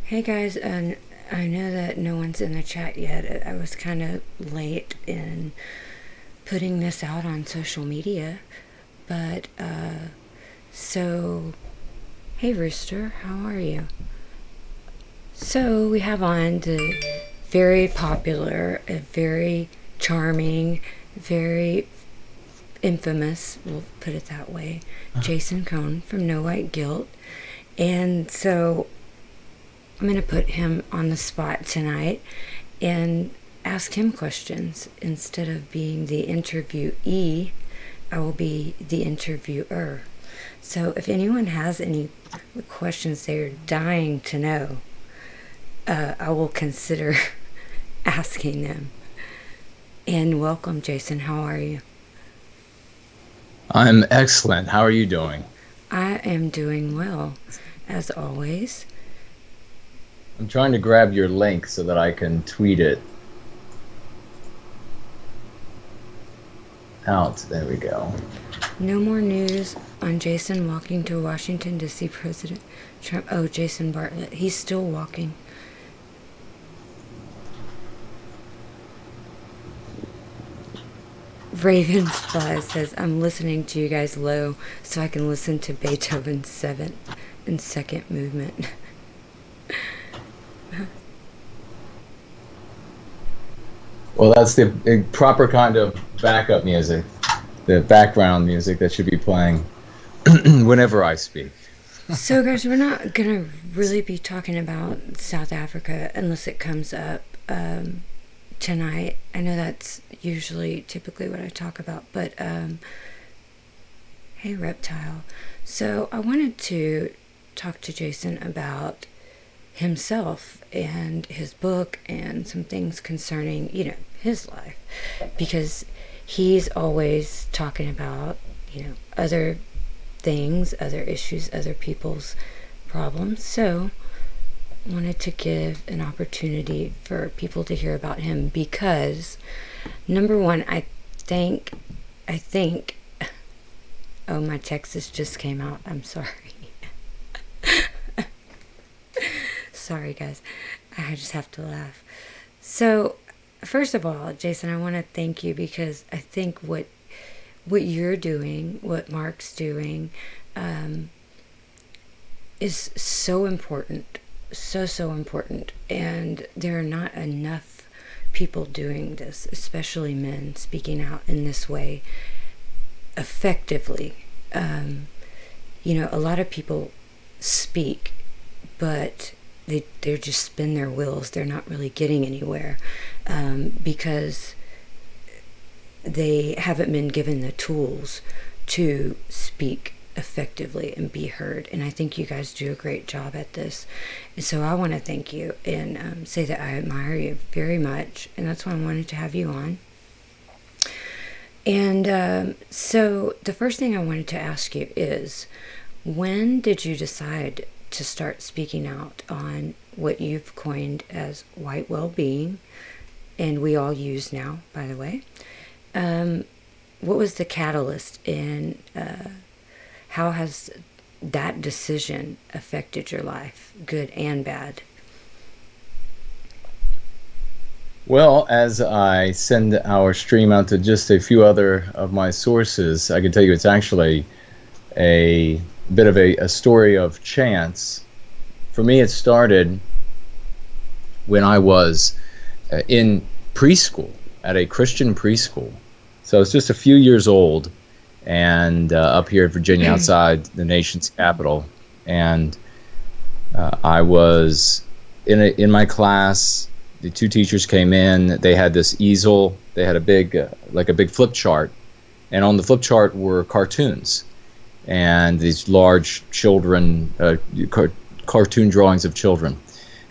Hey guys, and I know that no one's in the chat yet. I was kind of late in putting this out on social media, but so hey Rooster, how are you? So we have on the very popular, very charming, very infamous, we'll put it that way, Jason Kohne from No White Guilt. And so I'm going to put him on the spot tonight and ask him questions. Instead of being the interviewee, I will be the interviewer. So if anyone has any questions they're dying to know, I will consider asking them. And welcome, Jason. How are you? I'm excellent. How are you doing? I am doing well, as always. I'm trying to grab your link so that I can tweet it out. There we go. No more news on Jason walking to Washington to see President Trump. Oh, Jason Bartlett. He's still walking. Ravensfly says, I'm listening to you guys low so I can listen to Beethoven's 7th and 2nd movement. Well, that's the proper kind of backup music, the background music that should be playing whenever I speak. So, guys, we're not going to really be talking about South Africa unless it comes up tonight. I know that's typically what I talk about, but hey, Reptile. So, I wanted to talk to Jason about himself and his book and some things concerning, his life, because he's always talking about, other things, other issues, other people's problems. So I wanted to give an opportunity for people to hear about him because, number one, I think, oh, my Texas just came out. I'm sorry. Sorry, guys. I just have to laugh. So, first of all, Jason, I want to thank you because I think what you're doing, what Mark's doing, is so important. So important. And there are not enough people doing this, especially men, speaking out in this way effectively. A lot of people speak, but they just spin their wheels. They're not really getting anywhere because they haven't been given the tools to speak effectively and be heard. And I think you guys do a great job at this. And so I want to thank you and say that I admire you very much. And that's why I wanted to have you on. And so the first thing I wanted to ask you is, when did you decide to start speaking out on what you've coined as white well-being, and we all use now, by the way? What was the catalyst, and how has that decision affected your life, good and bad? Well, as I send our stream out to just a few other of my sources, I can tell you it's actually a bit of a story of chance. For me, it started when I was in preschool, at a Christian preschool. So I was just a few years old, and up here in Virginia, outside the nation's capital. And I was in my class. The two teachers came in. They had this easel. They had a big flip chart, and on the flip chart were cartoons and these large children, cartoon drawings of children.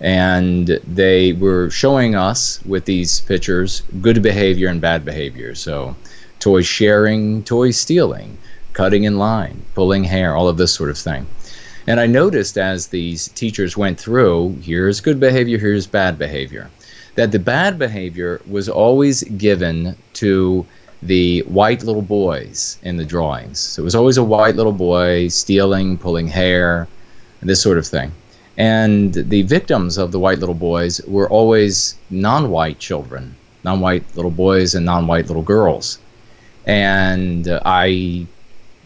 And they were showing us with these pictures good behavior and bad behavior. So toy sharing, toy stealing, cutting in line, pulling hair, all of this sort of thing. And I noticed as these teachers went through, here's good behavior, here's bad behavior, that the bad behavior was always given to the white little boys in the drawings. So it was always a white little boy stealing, pulling hair, and this sort of thing. And the victims of the white little boys were always non-white children, non-white little boys and non-white little girls. And I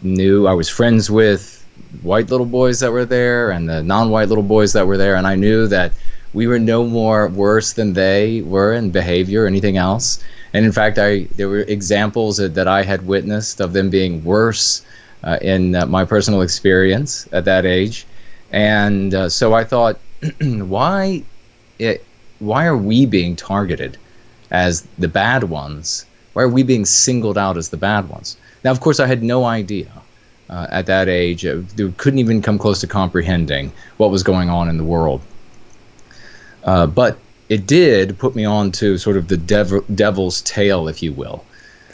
was friends with white little boys that were there and the non-white little boys that were there, and I knew that we were no more worse than they were in behavior or anything else. And in fact, there were examples that I had witnessed of them being worse in my personal experience at that age. And so I thought, why are we being targeted as the bad ones? Why are we being singled out as the bad ones? Now, of course, I had no idea at that age. Couldn't even come close to comprehending what was going on in the world. But it did put me on to sort of the devil's tail, if you will,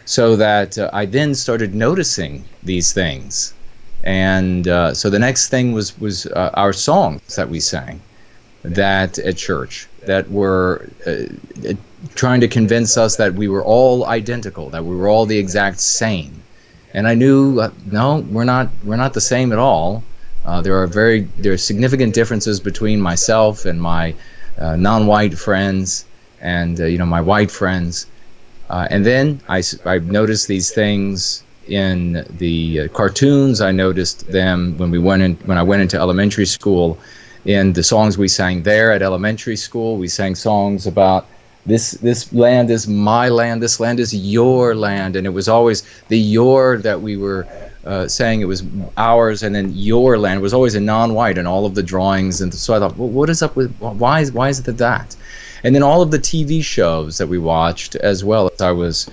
so that I then started noticing these things. And so the next thing was our songs that we sang that at church that were trying to convince us that we were all identical, that we were all the exact same. And I knew, no, we're not the same at all. There are significant differences between myself and my non-white friends and my white friends. And then I noticed these things in the cartoons. I noticed them when I went into elementary school. In the songs we sang there at elementary school, we sang songs about this land is my land, this land is your land, and it was always the your that we were saying. It was ours, and then your land was always a non-white in all of the drawings. And so I thought, well, what is up with why is it that? And then all of the TV shows that we watched, as well as I was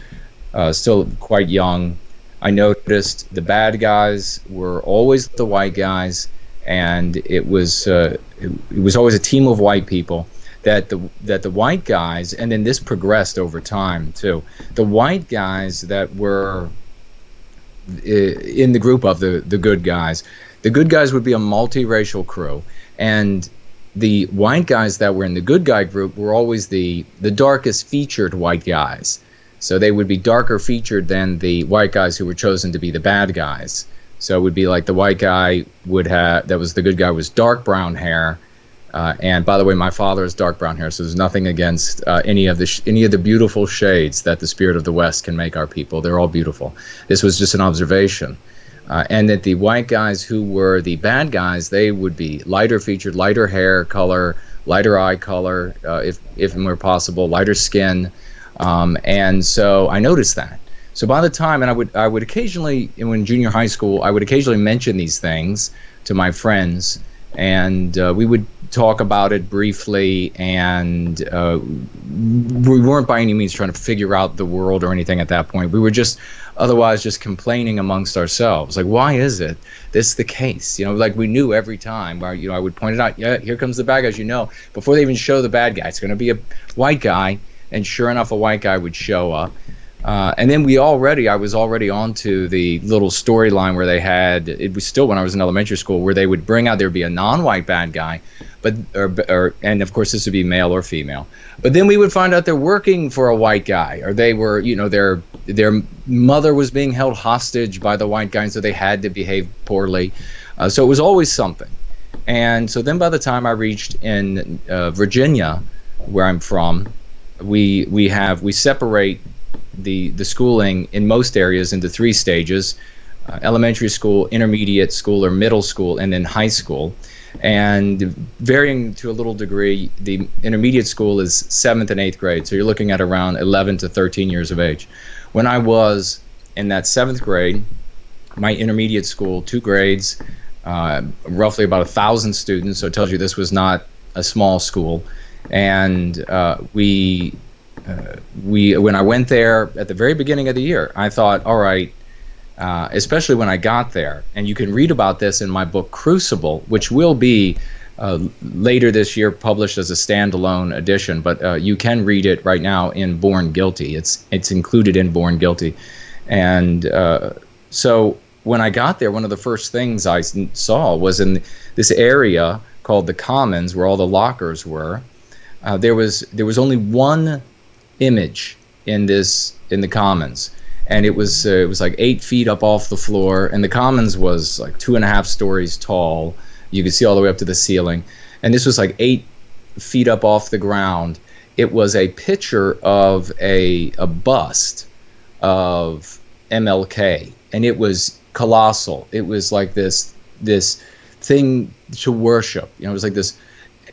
still quite young, I noticed the bad guys were always the white guys, and it was always a team of white people. That the white guys, and then this progressed over time too. The white guys that were in the group of the good guys, the good guys would be a multiracial crew, and the white guys that were in the good guy group were always the darkest featured white guys. So they would be darker featured than the white guys who were chosen to be the bad guys. So it would be like the white guy that was the good guy, was dark brown hair. And by the way, my father has dark brown hair, so there's nothing against any of the beautiful shades that the spirit of the West can make our people. They're all beautiful. This was just an observation. And that the white guys who were the bad guys, they would be lighter featured, lighter hair color, lighter eye color, if it were possible, lighter skin. And so I noticed that. So by the time, and I would occasionally, in junior high school, I would occasionally mention these things to my friends, and we would talk about it briefly, and we weren't by any means trying to figure out the world or anything at that point. We were just otherwise just complaining amongst ourselves, like, why is it this the case? Like we knew every time where I would point it out, yeah, here comes the bad guys, before they even show the bad guy, it's going to be a white guy, and sure enough, a white guy would show up. And then I was already onto the little storyline where they had, it was still when I was in elementary school, where they would bring out, there'd be a non-white bad guy, and of course this would be male or female. But then we would find out they're working for a white guy, or they were, their mother was being held hostage by the white guy, and so they had to behave poorly. So it was always something. And so then by the time I reached in Virginia, where I'm from, we separate the schooling in most areas into 3 stages: elementary school, intermediate school or middle school, and then high school. And varying to a little degree, the intermediate school is 7th and 8th grade, so you're looking at around 11 to 13 years of age. When I was in that 7th grade, my intermediate school, 2 grades, roughly about 1,000 students, so it tells you this was not a small school. And when I went there at the very beginning of the year, I thought, all right, especially when I got there, and you can read about this in my book Crucible, which will be later this year published as a standalone edition, but you can read it right now in Born Guilty. It's included in Born Guilty. And so when I got there, one of the first things I saw was in this area called the Commons, where all the lockers were. There was only one image in the Commons, and it was like 8 feet up off the floor, and the Commons was like 2.5 stories tall. You could see all the way up to the ceiling, and this was like 8 feet up off the ground. It was a picture of a bust of MLK, and it was colossal. It was like this thing to worship. You know, it was like this.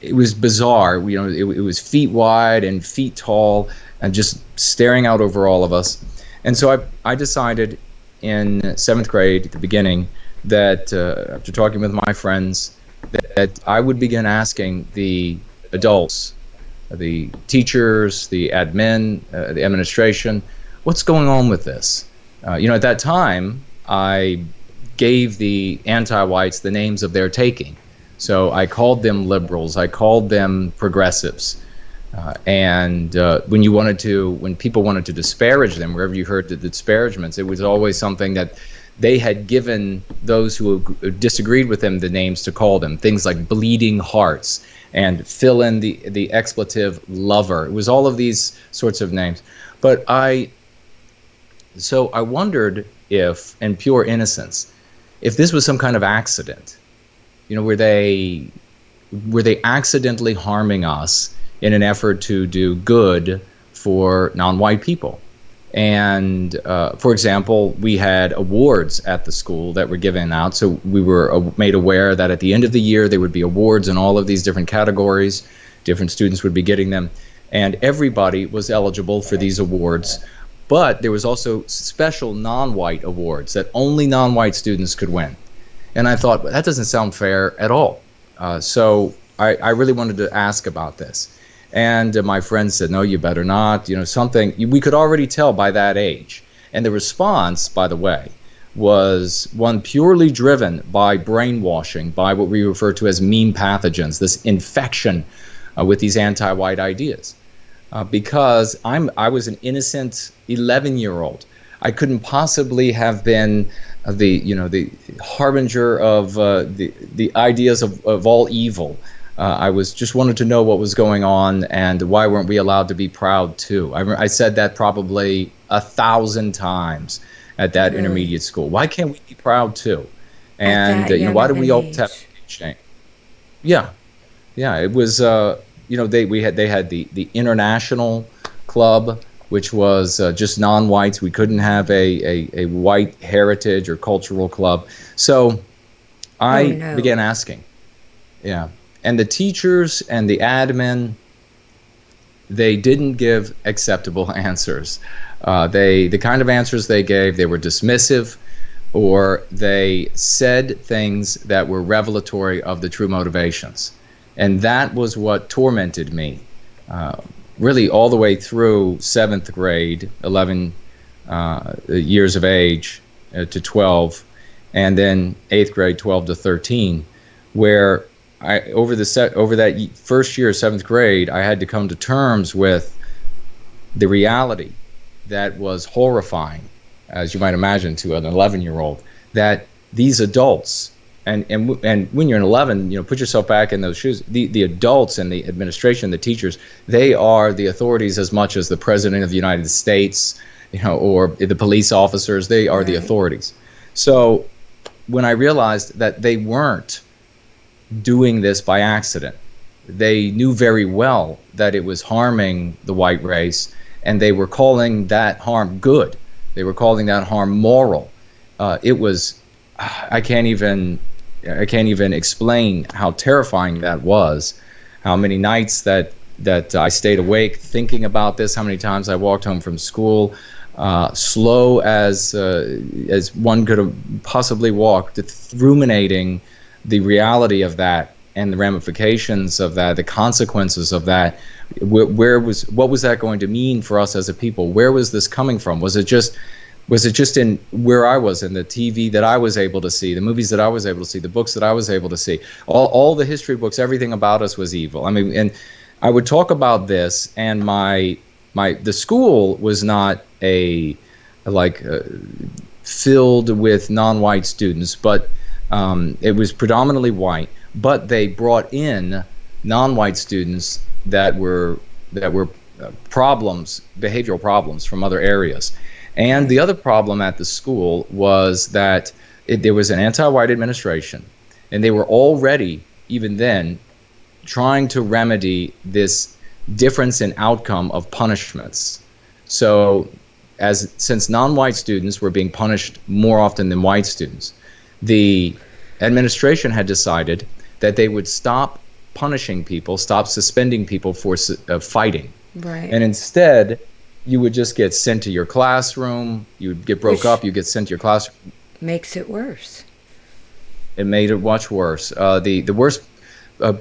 It was bizarre. You know, it was feet wide and feet tall, and just staring out over all of us. And so I decided in 7th grade at the beginning that after talking with my friends, that I would begin asking the adults, the teachers, the admin, the administration, what's going on with this? You know, at that time, I gave the anti-whites the names of their taking. So I called them liberals, I called them progressives. And when people wanted to disparage them, wherever you heard the disparagements, it was always something that they had given those who disagreed with them the names to call them, things like bleeding hearts, and fill in the expletive lover. It was all of these sorts of names. But I wondered if, in pure innocence, if this was some kind of accident. You know, were they accidentally harming us in an effort to do good for non-white people? And for example, we had awards at the school that were given out. So we were made aware that at the end of the year there would be awards in all of these different categories. Different students would be getting them, and everybody was eligible for these awards. But there was also special non-white awards that only non-white students could win. And I thought, well, that doesn't sound fair at all. So I really wanted to ask about this. And my friend said, no, you better not. You know, something we could already tell by that age. And the response, by the way, was one purely driven by brainwashing, by what we refer to as meme pathogens, this infection with these anti-white ideas. Because I was an innocent 11-year-old. I couldn't possibly have been the harbinger of the ideas of all evil. I was just wanted to know what was going on, and why weren't we allowed to be proud too? I said that probably 1,000 times at that intermediate school. Why can't we be proud too? And why do we all have shame? Yeah. It was they had the international club, which was just non-whites. We couldn't have a white heritage or cultural club. So I began asking. Yeah. And the teachers and the admin, they didn't give acceptable answers. The kind of answers they gave, they were dismissive, or they said things that were revelatory of the true motivations. And that was what tormented me. Really all the way through 7th grade, 11 years of age to 12, and then 8th grade, 12 to 13, where over that first year of 7th grade, I had to come to terms with the reality that was horrifying, as you might imagine, to an 11-year-old, that these adults, and when you're an 11, put yourself back in those shoes. The adults and the administration, the teachers, they are the authorities as much as the president of the United States, or the police officers. They are the authorities. So when I realized that they weren't doing this by accident, they knew very well that it was harming the white race, and they were calling that harm good. They were calling that harm moral. It was, I can't even explain how terrifying that was. How many nights that I stayed awake thinking about this. How many times I walked home from school, slow as one could have possibly walked, ruminating the reality of that and the ramifications of that, the consequences of that. What was that going to mean for us as a people? Where was this coming from? Was it just in where I was, in the TV that I was able to see, the movies that I was able to see, the books that I was able to see, all the history books, everything about us was evil. I mean, and I would talk about this, and the school was not filled with non-white students, but it was predominantly white, but they brought in non-white students that were behavioral problems from other areas. And the other problem at the school was that there was an anti-white administration, and they were already, even then, trying to remedy this difference in outcome of punishments. So since non-white students were being punished more often than white students, the administration had decided that they would stop punishing people, stop suspending people for fighting. Right. And instead, you would just get sent to your classroom, you would get broke up, you get sent to your classroom. Makes it worse. It made it much worse. The worst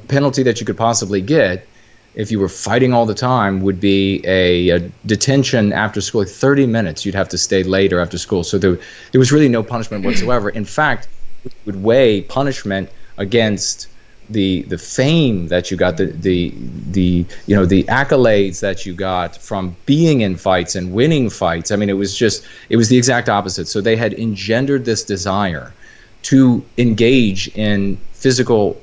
penalty that you could possibly get if you were fighting all the time would be a detention after school, like 30 minutes. You'd have to stay later after school. So there was really no punishment whatsoever. In fact, it would weigh punishment against the fame that you got, the accolades that you got from being in fights and winning fights. I mean, it was the exact opposite. So they had engendered this desire to engage in physical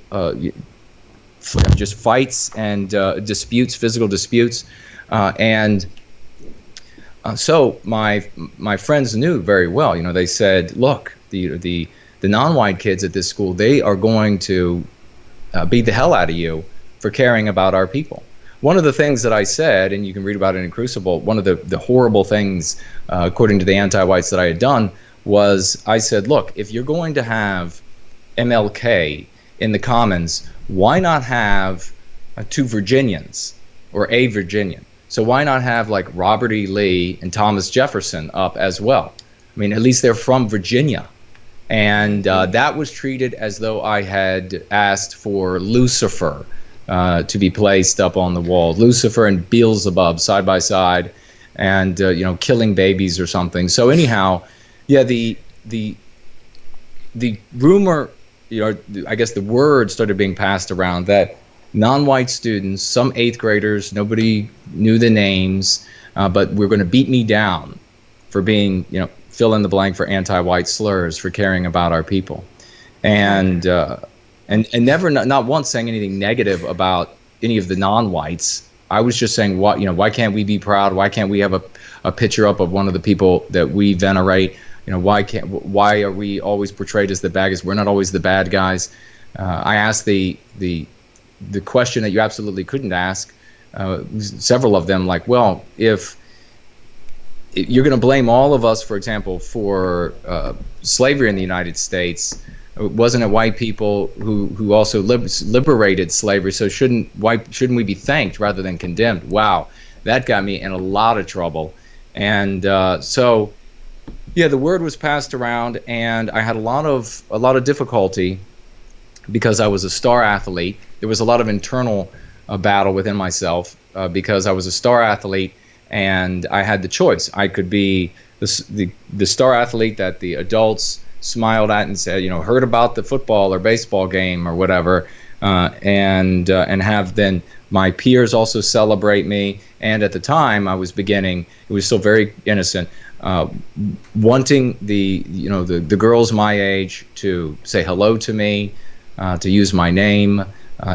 just fights and disputes, physical disputes, so my friends knew very well. They said, look, the non-white kids at this school, they are going to beat the hell out of you for caring about our people. One of the things that I said, and you can read about it in Crucible, one of the horrible things, according to the anti-whites, that I had done was I said, look, if you're going to have MLK in the Commons, why not have two Virginians or a Virginian? So why not have like Robert E. Lee and Thomas Jefferson up as well? I mean, at least they're from Virginia. And that was treated as though I had asked for Lucifer to be placed up on the wall. Lucifer and Beelzebub side by side, and killing babies or something. So anyhow, yeah, the rumor, I guess the word started being passed around that non-white students, some 8th graders, nobody knew the names, but were going to beat me down for being, fill in the blank, for anti-white slurs, for caring about our people, and never, not once saying anything negative about any of the non-whites. I was just saying, why can't we be proud? Why can't we have a picture up of one of the people that we venerate? Why are we always portrayed as the bad guys? We're not always the bad guys. I asked the question that you absolutely couldn't ask, several of them, like, well, if you're going to blame all of us, for example, for slavery in the United States, wasn't it white people who also liberated slavery? So shouldn't we be thanked rather than condemned? Wow, that got me in a lot of trouble. And so, yeah, the word was passed around, and I had a lot of difficulty because I was a star athlete. There was a lot of internal battle within myself because I was a star athlete, and I had the choice. I could be the star athlete that the adults smiled at and said, heard about the football or baseball game or whatever, and have then my peers also celebrate me. And at the time, I was beginning. It was still very innocent. Wanting the girls my age to say hello to me, to use my name,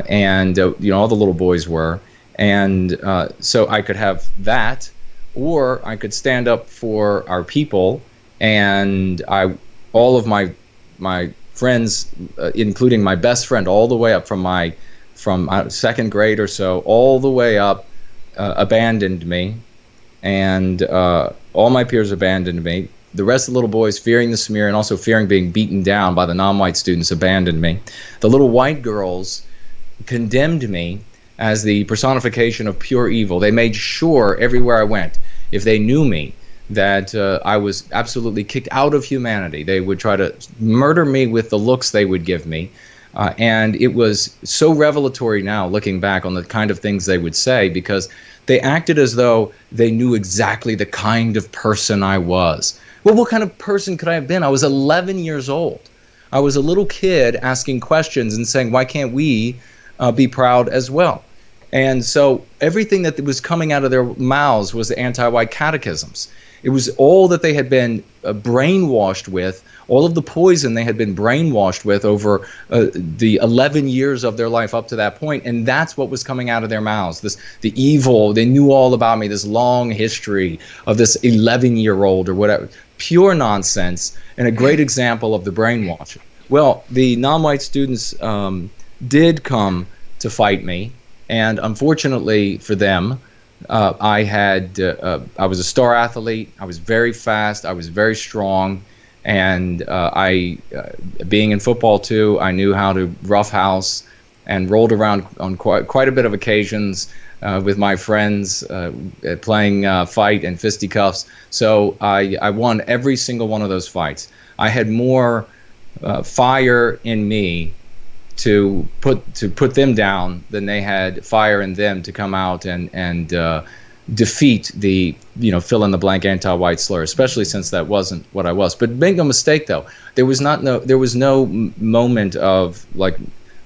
and all the little boys were, and so I could have that, or I could stand up for our people, and all of my friends, including my best friend, all the way up from second grade or so, all the way up, abandoned me, and all my peers abandoned me. The rest of the little boys, fearing the smear and also fearing being beaten down by the non-white students, abandoned me. The little white girls condemned me as the personification of pure evil. They made sure everywhere I went, if they knew me, that I was absolutely kicked out of humanity. They would try to murder me with the looks they would give me. And it was so revelatory now, looking back on the kind of things they would say, because they acted as though they knew exactly the kind of person I was. Well, what kind of person could I have been? I was 11 years old. I was a little kid asking questions and saying, why can't we be proud as well? And so everything that was coming out of their mouths was the anti-white catechisms. It was all that they had been brainwashed with, all of the poison they had been brainwashed with over the 11 years of their life up to that point. And that's what was coming out of their mouths. The evil, they knew all about me, this long history of this 11-year-old or whatever. Pure nonsense, and a great example of the brainwashing. Well, the non-white students did come to fight me. And unfortunately for them, I was a star athlete. I was very fast. I was very strong. And being in football too, I knew how to roughhouse and rolled around on quite a bit of occasions with my friends, playing fight and fisticuffs. So I won every single one of those fights. I had more fire in me to put them down than they had fire in them to come out and defeat the fill in the blank anti-white slur, especially since that wasn't what I was. But make no mistake, though, there was no moment of like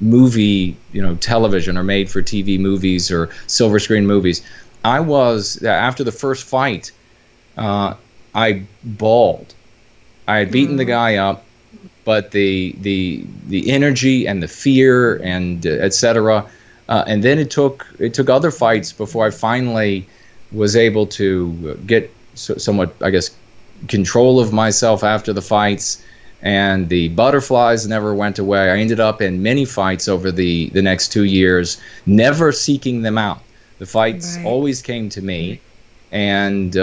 movie, television or made for TV movies or silver screen movies. I was, after the first fight, I bawled. I had beaten the guy up, but the energy and the fear and etc. And then it took other fights before I finally was able to get somewhat, I guess, control of myself after the fights. And the butterflies never went away. I ended up in many fights over the next 2 years, never seeking them out. The fights always came to me, and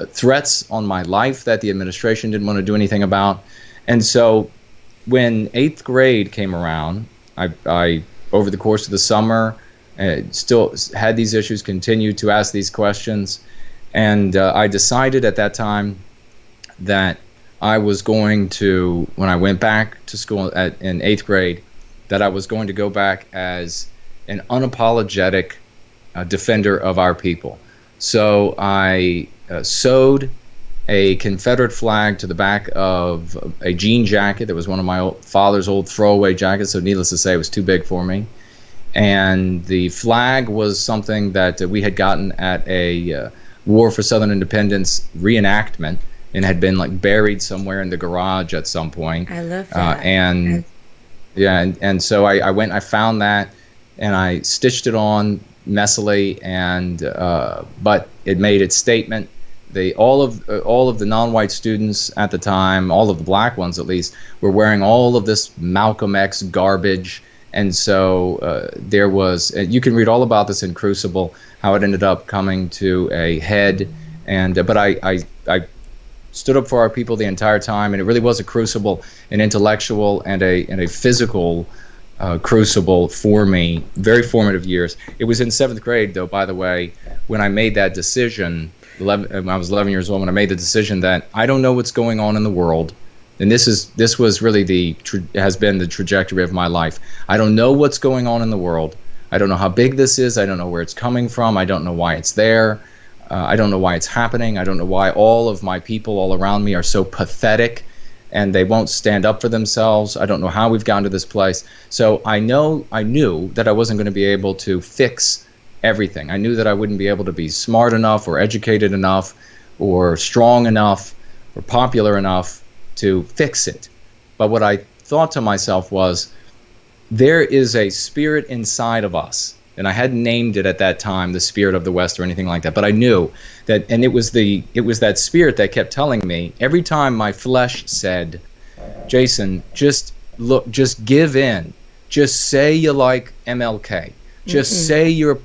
threats on my life that the administration didn't want to do anything about. And so when 8th grade came around, I over the course of the summer, still had these issues, continued to ask these questions. And I decided at that time that I was going to, when I went back to school in 8th grade, that I was going to go back as an unapologetic defender of our people. So I sewed a Confederate flag to the back of a jean jacket that was one of my father's old throwaway jackets, so needless to say, it was too big for me. And the flag was something that we had gotten at a War for Southern Independence reenactment and had been like buried somewhere in the garage at some point. I love that. And so I went, I found that, and I stitched it on messily, and but it made its statement. All of the non-white students at the time, all of the black ones at least, were wearing all of this Malcolm X garbage. And so there was, you can read all about this in Crucible, how it ended up coming to a head. And but I stood up for our people the entire time, and it really was a crucible, an intellectual and a physical crucible for me. Very formative years. It was in 7th grade, though, by the way, when I made that decision. When I was 11 years old, when I made the decision that I don't know what's going on in the world. And this was really has been the trajectory of my life. I don't know what's going on in the world. I don't know how big this is. I don't know where it's coming from. I don't know why it's there. I don't know why it's happening. I don't know why all of my people all around me are so pathetic and they won't stand up for themselves. I don't know how we've gotten to this place. So I knew that I wasn't going to be able to fix everything. I knew that I wouldn't be able to be smart enough or educated enough or strong enough or popular enough to fix it. But what I thought to myself was, there is a spirit inside of us, and I hadn't named it at that time, the spirit of the West or anything like that, but I knew that, and it was that spirit that kept telling me every time my flesh said, Jason, just give in, just say you like MLK. Just say you're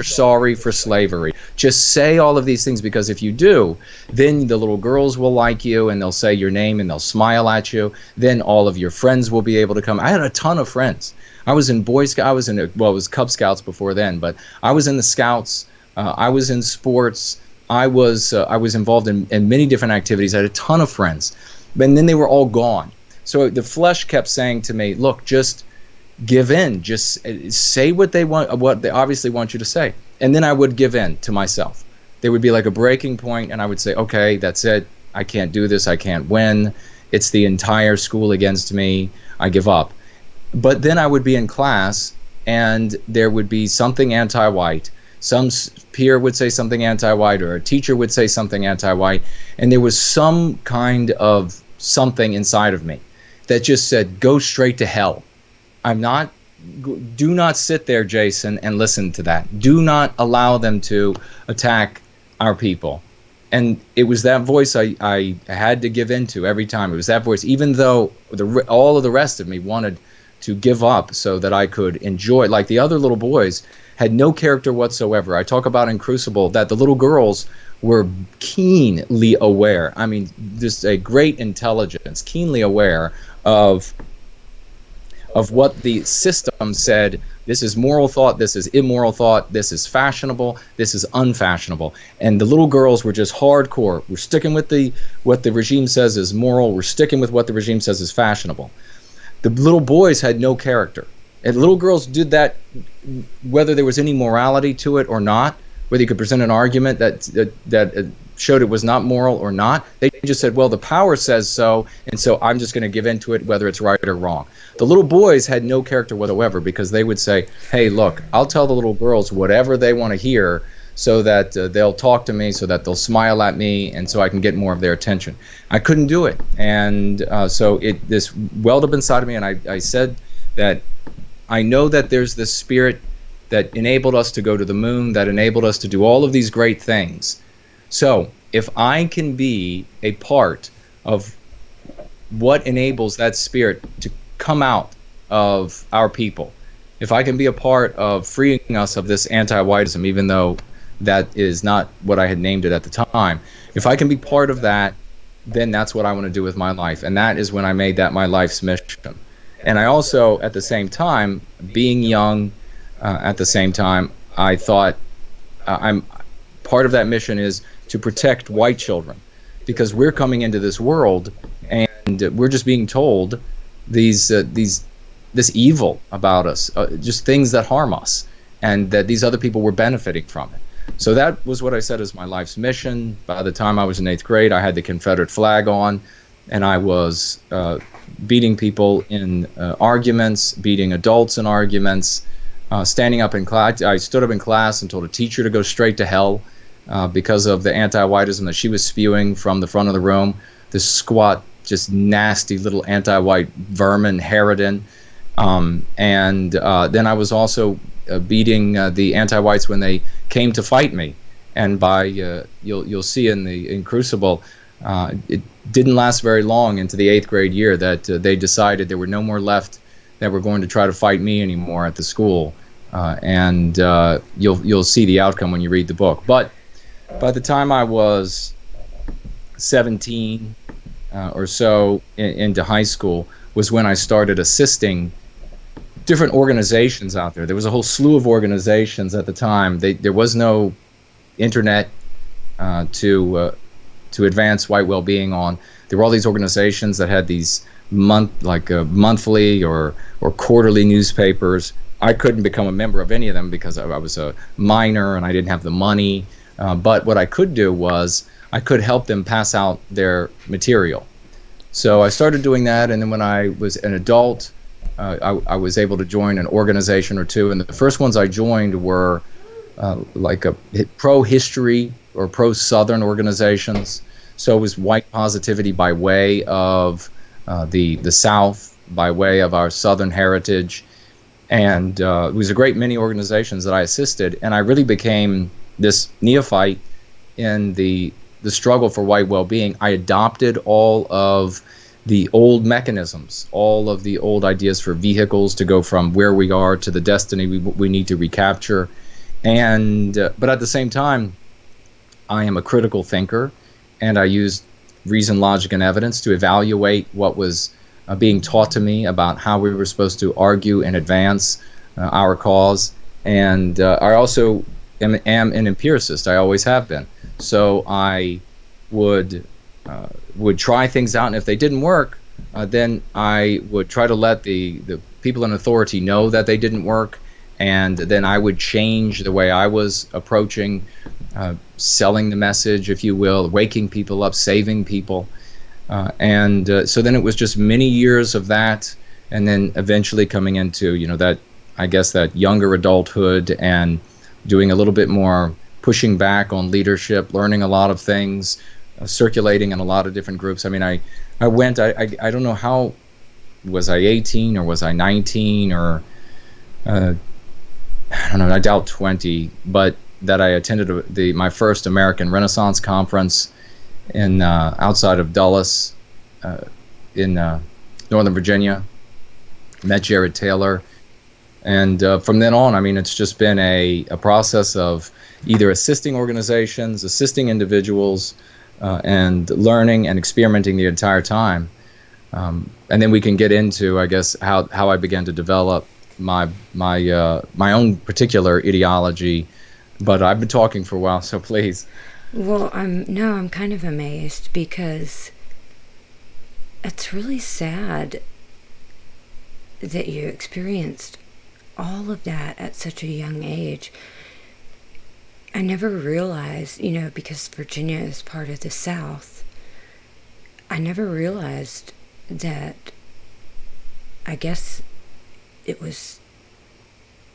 sorry for slavery. Just say all of these things, because if you do, then the little girls will like you and they'll say your name and they'll smile at you. Then all of your friends will be able to come. I had a ton of friends. I was in Boy Scouts. It was Cub Scouts before then, but I was in the Scouts. I was in sports. I was involved in many different activities. I had a ton of friends, and then they were all gone. So the flesh kept saying to me, look, just give in, just say what they want, what they obviously want you to say. And then I would give in to myself. There would be like a breaking point, and I would say, okay, that's it. I can't do this. I can't win. It's the entire school against me. I give up. But then I would be in class, and there would be something anti-white. Some peer would say something anti-white, or a teacher would say something anti-white, and there was some kind of something inside of me that just said, go straight to hell. Do not sit there, Jason, and listen to that. Do not allow them to attack our people. And it was that voice I had to give in to every time. It was that voice, even though all of the rest of me wanted to give up so that I could enjoy. Like the other little boys had no character whatsoever. I talk about in Crucible that the little girls were keenly aware. I mean, just a great intelligence, keenly aware of what the system said. This is moral thought, this is immoral thought, this is fashionable, this is unfashionable. And the little girls were just hardcore. We're sticking with what the regime says is moral, we're sticking with what the regime says is fashionable. The little boys had no character. And little girls did that whether there was any morality to it or not, whether you could present an argument that showed it was not moral or not. They just said, well, the power says so, and so I'm just going to give in to it whether it's right or wrong. The little boys had no character whatsoever because they would say, hey, look, I'll tell the little girls whatever they want to hear so that they'll talk to me, so that they'll smile at me, and so I can get more of their attention. I couldn't do it. And so this welled up inside of me, and I said that I know that there's this spirit that enabled us to go to the moon, that enabled us to do all of these great things. So if I can be a part of what enables that spirit to come out of our people, if I can be a part of freeing us of this anti-whiteism, even though that is not what I had named it at the time, if I can be part of that, then that's what I want to do with my life. And that is when I made that my life's mission. And I also, at the same time, being young, at the same time, I thought I'm part of that mission is to protect white children, because we're coming into this world and we're just being told this evil about us, just things that harm us, and that these other people were benefiting from it. So that was what I said is my life's mission. By the time I was in 8th grade, I had the Confederate flag on, and I was beating people in arguments, beating adults in arguments, standing up in class. I stood up in class and told a teacher to go straight to hell because of the anti-whiteism that she was spewing from the front of the room. This squat, just nasty little anti-white vermin, Harridan. And then I was also beating the anti-whites when they came to fight me. And by you'll see in Crucible, it didn't last very long into the 8th grade year that they decided there were no more left that were going to try to fight me anymore at the school. And you'll see the outcome when you read the book. But by the time I was 17 or so into high school was when I started assisting different organizations out there. There was a whole slew of organizations at the time. There was no internet to advance white well-being on. There were all these organizations that had these monthly or quarterly newspapers. I couldn't become a member of any of them because I was a minor and I didn't have the money. But what I could do was I could help them pass out their material. So I started doing that, and then when I was an adult, I was able to join an organization or two. And the first ones I joined were like a pro-history or pro-Southern organizations. So it was white positivity by way of the South, by way of our Southern heritage. And it was a great many organizations that I assisted, and I really became this neophyte in the struggle for white well-being. I adopted all of the old mechanisms, all of the old ideas for vehicles to go from where we are to the destiny we need to recapture. And but at the same time, I am a critical thinker, and I used reason, logic, and evidence to evaluate what was being taught to me about how we were supposed to argue and advance our cause. And I also am an empiricist. I always have been. So I would try things out, and if they didn't work, then I would try to let the people in authority know that they didn't work, and then I would change the way I was approaching selling the message, if you will, waking people up, saving people. So then it was just many years of that, and then eventually coming into, that, I guess, that younger adulthood and doing a little bit more pushing back on leadership, learning a lot of things, circulating in a lot of different groups. I mean, I don't know how, was I 18 or was I 19 or, I don't know, I doubt 20, but that I attended my first American Renaissance conference in outside of Dulles in Northern Virginia. met Jared Taylor. And from then on, I mean, it's just been a process of either assisting organizations, assisting individuals, and learning and experimenting the entire time. And then we can get into, I guess, how I began to develop my own particular ideology. But I've been talking for a while, so please. Well, I'm kind of amazed because it's really sad that you experienced all of that at such a young age. I never realized, because Virginia is part of the South, I never realized that, I guess it was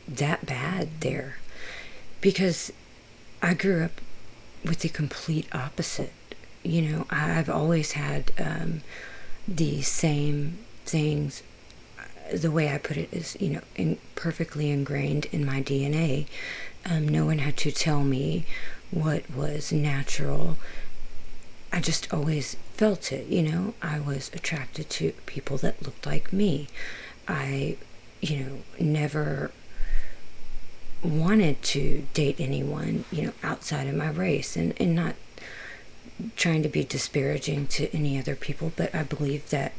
that bad there. Because I grew up with the complete opposite. I've always had the same things. The way I put it is, perfectly ingrained in my DNA. No one had to tell me what was natural. I just always felt it, I was attracted to people that looked like me. I, never wanted to date anyone, outside of my race, and not trying to be disparaging to any other people, but I believe that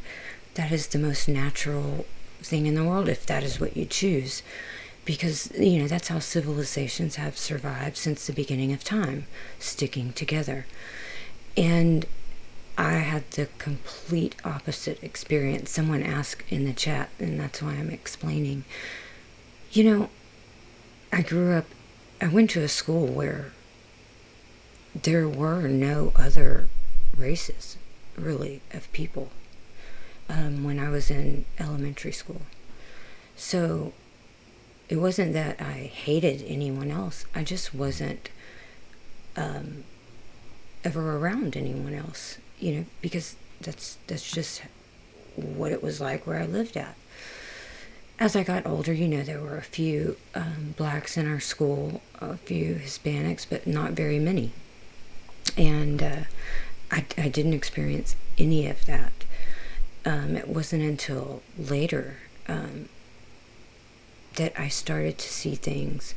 is the most natural thing in the world, if that is what you choose, because that's how civilizations have survived since the beginning of time, sticking together. And I had the complete opposite experience. Someone asked in the chat, and that's why I'm explaining. I went to a school where there were no other races, really, of people. When I was in elementary school. So it wasn't that I hated anyone else. I just wasn't ever around anyone else, because that's just what it was like where I lived at. As I got older, there were a few blacks in our school, a few Hispanics, but not very many. And I didn't experience any of that. It wasn't until later that I started to see things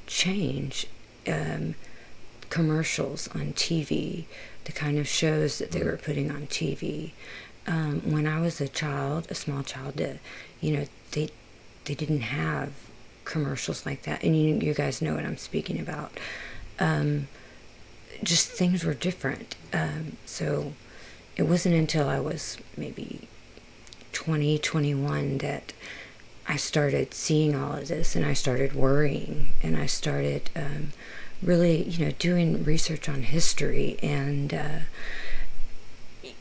change. Commercials on TV, the kind of shows that they were putting on TV. When I was a small child, they didn't have commercials like that. And you guys know what I'm speaking about. Just things were different. So it wasn't until I was maybe 20, 21 that I started seeing all of this, and I started worrying, and I started really, doing research on history and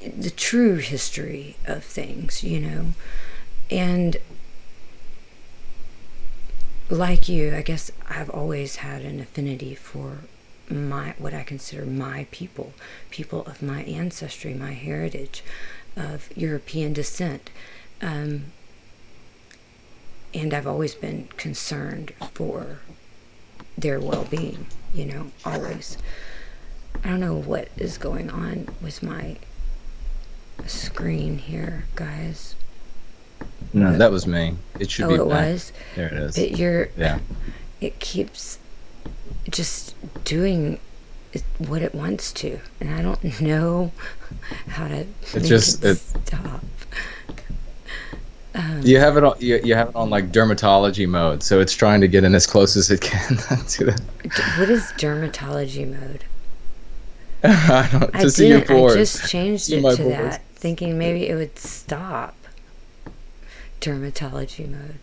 the true history of things, And like you, I guess I've always had an affinity for what I consider my people of my ancestry, my heritage of European descent. And I've always been concerned for their well-being, always. I don't know what is going on with my screen here, guys. No, that was me. It should be it back. Was? There it is. It keeps just doing what it wants to, and I don't know how to make it stop. You have it on. You have it on like dermatology mode, so it's trying to get in as close as it can to that. What is dermatology mode? To see your pores. I just changed it to that, thinking maybe it would stop. Dermatology mode.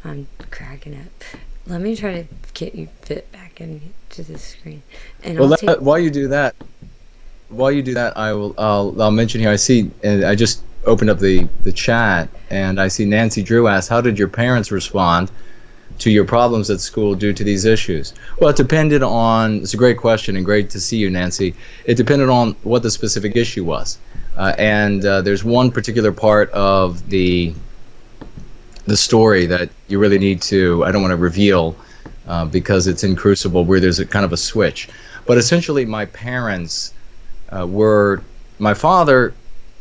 I'm cracking up. Let me try to get you fit back into the screen. And while you do that, I'll mention here. I see, and I just opened up the chat, and I see Nancy Drew asks, "How did your parents respond to your problems at school due to these issues?" Well, it depended on. It's a great question, and great to see you, Nancy. It depended on what the specific issue was, and there's one particular part of the story that you really need to. I don't want to reveal because it's in Crucible, where there's a kind of a switch. But essentially, my parents were. My father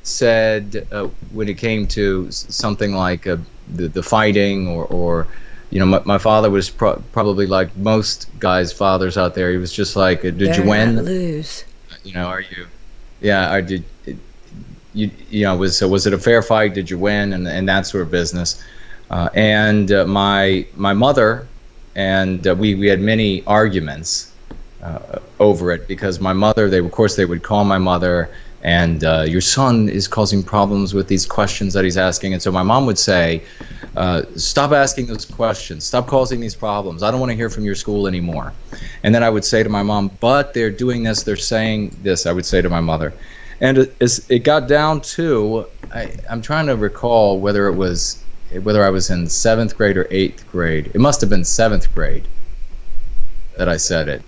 said when it came to something like the fighting or my father was probably like most guys' fathers out there. He was just like, did you Better not win? lose. Are you? Yeah, or did was it a fair fight? Did you win? And that sort of business. And my mother and we had many arguments over it, because my mother, they would call my mother, and your son is causing problems with these questions that he's asking. And so my mom would say, stop asking those questions, stop causing these problems, I don't want to hear from your school anymore. And then I would say to my mom, but they're doing this, they're saying this, I would say to my mother. And it got down to, I'm trying to recall whether I was in 7th grade or 8th grade. It must have been 7th grade that I said it.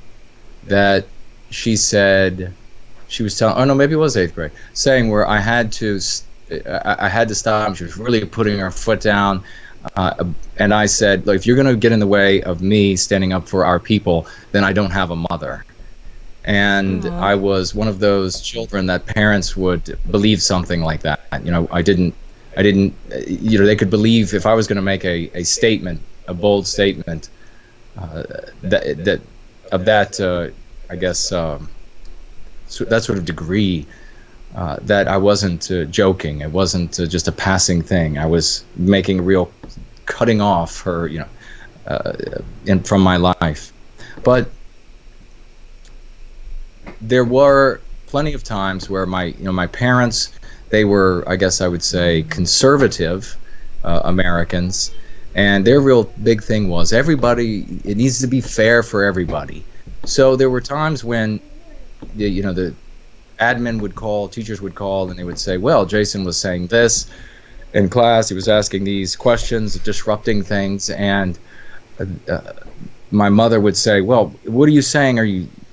That she said, she was telling, oh no, maybe it was 8th grade, saying where I had to stop. She was really putting her foot down. And I said, look, if you're going to get in the way of me standing up for our people, then I don't have a mother. And Aww. I was one of those children that parents would believe something like that. I didn't, they could believe if I was going to make a statement, a bold statement, that I guess, so that sort of degree, that I wasn't joking. It wasn't just a passing thing. I was making a real cutting off her, from my life. But there were plenty of times where my parents, they were, I guess I would say, conservative Americans, and their real big thing was everybody, it needs to be fair for everybody. So there were times when the admin would call, teachers would call, and they would say, well, Jason was saying this in class, he was asking these questions, disrupting things, and my mother would say, well, what are you saying?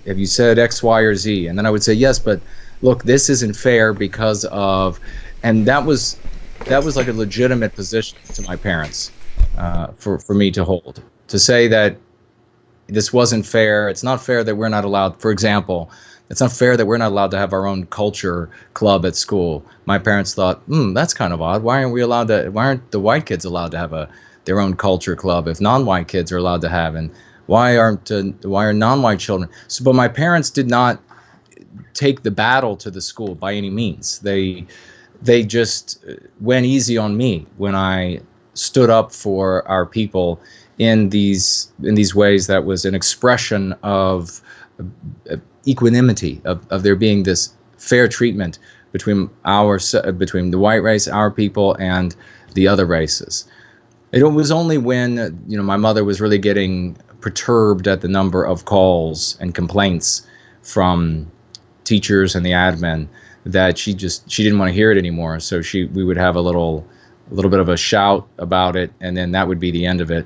Have you said X, Y, or Z? And then I would say, yes, but look, this isn't fair because of, and that was like a legitimate position to my parents, for me to hold, to say that this wasn't fair. It's not fair that we're not allowed, for example, it's not fair that we're not allowed to have our own culture club at school. My parents thought, that's kind of odd. Why aren't the white kids allowed to have their own culture club if non-white kids are allowed to have? And why are non-white children? So, but my parents did not take the battle to the school by any means. They just went easy on me when I stood up for our people in these ways that was an expression of equanimity, of there being this fair treatment between the white race, our people, and the other races. It was only when my mother was really getting perturbed at the number of calls and complaints from teachers and the admin that she didn't want to hear it anymore. So we would have a little bit of a shout about it, and then that would be the end of it.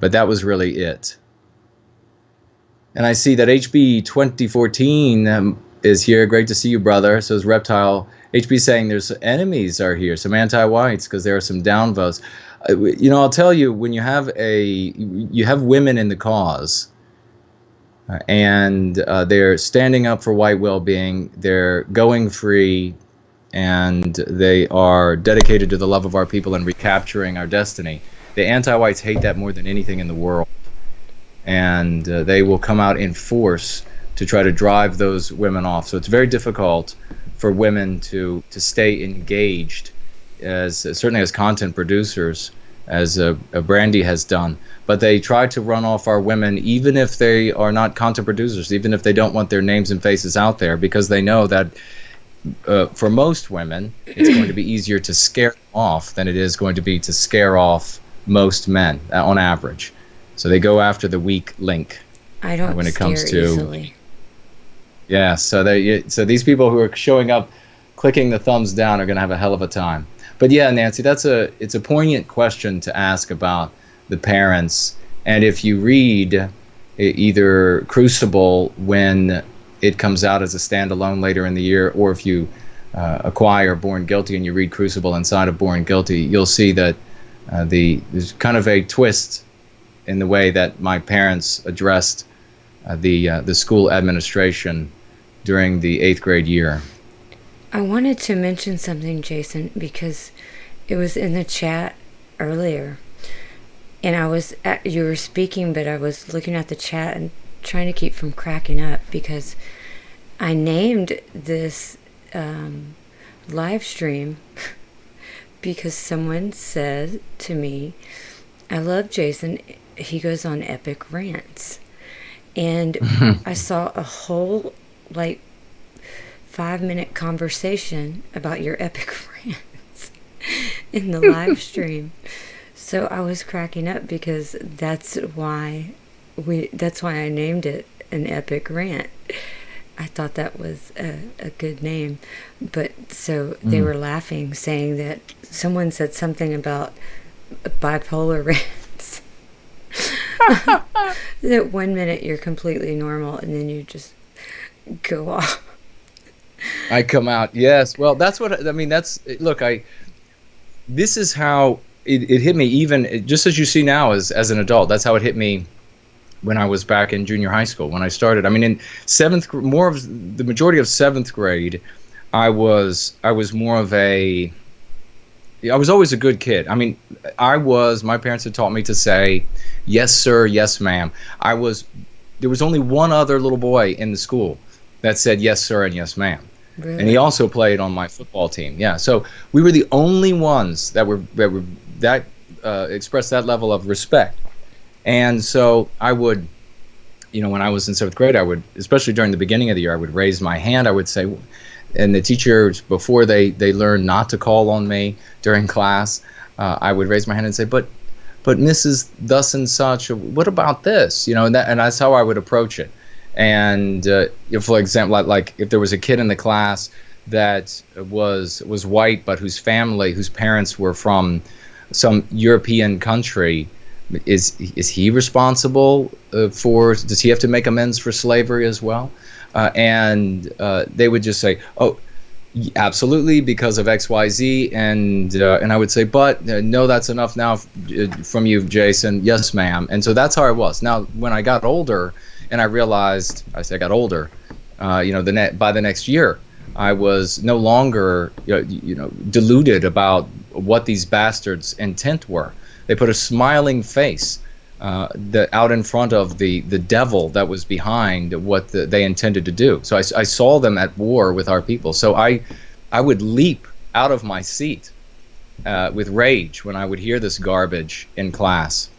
But that was really it. And I see that HB 2014 is here. Great to see you, brother. So is Reptile. HB saying there's enemies are here, some anti-whites, because there are some downvotes. I'll tell you, when you have women in the cause, and they're standing up for white well-being, they're going free, and they are dedicated to the love of our people and recapturing our destiny. The anti-whites hate that more than anything in the world, and they will come out in force to try to drive those women off. So it's very difficult for women to stay engaged, certainly as content producers, as Brandy has done. But they try to run off our women, even if they are not content producers, even if they don't want their names and faces out there, because they know that for most women, it's going to be easier to scare them off than it is going to be to scare off most men on average. So they go after the weak link. I don't when it scare comes to easily. Yeah, so these people who are showing up, clicking the thumbs down, are going to have a hell of a time. But yeah, Nancy, it's a poignant question to ask about the parents. And if you read either Crucible when it comes out as a standalone later in the year, or if you acquire Born Guilty and you read Crucible inside of Born Guilty, you'll see that there's kind of a twist in the way that my parents addressed the school administration during the 8th grade year. I wanted to mention something, Jason, because it was in the chat earlier, and you were speaking, but I was looking at the chat and trying to keep from cracking up because I named this live stream because someone said to me, I love Jason. He goes on epic rants. And I saw a whole, 5-minute conversation about your epic rants in the live stream. So I was cracking up because that's why I named it an epic rant. I thought that was a good name. But so they were laughing, saying that someone said something about bipolar rants. That 1 minute you're completely normal and then you just go off. I come out, yes. Well, that's what I mean. This is how it hit me, even just as you see now as an adult. That's how it hit me when I was back in junior high school, when I started. I mean, in the majority of seventh grade, I was always a good kid. I mean, my parents had taught me to say, yes, sir, yes, ma'am. There was only one other little boy in the school that said yes, sir, and yes, ma'am. Really? And he also played on my football team. Yeah, so we were the only ones that expressed that level of respect. And so I would, when I was in seventh grade, I would, especially during the beginning of the year, I would raise my hand. I would say, and the teachers, before they learned not to call on me during class, I would raise my hand and say, but Mrs. Thus and such, what about this? And that's how I would approach it. And for example, like if there was a kid in the class that was white, but whose parents were from some European country, is he responsible does he have to make amends for slavery as well? And they would just say, oh, absolutely, because of XYZ, and I would say, but no, that's enough now from you, Jason. Yes, ma'am. And so that's how I was. Now, when I got older, and I realized, I got older, by the next year, I was no longer, deluded about what these bastards' intent were. They put a smiling face out in front of the devil that was behind what they intended to do. So I saw them at war with our people. So I would leap out of my seat with rage when I would hear this garbage in class.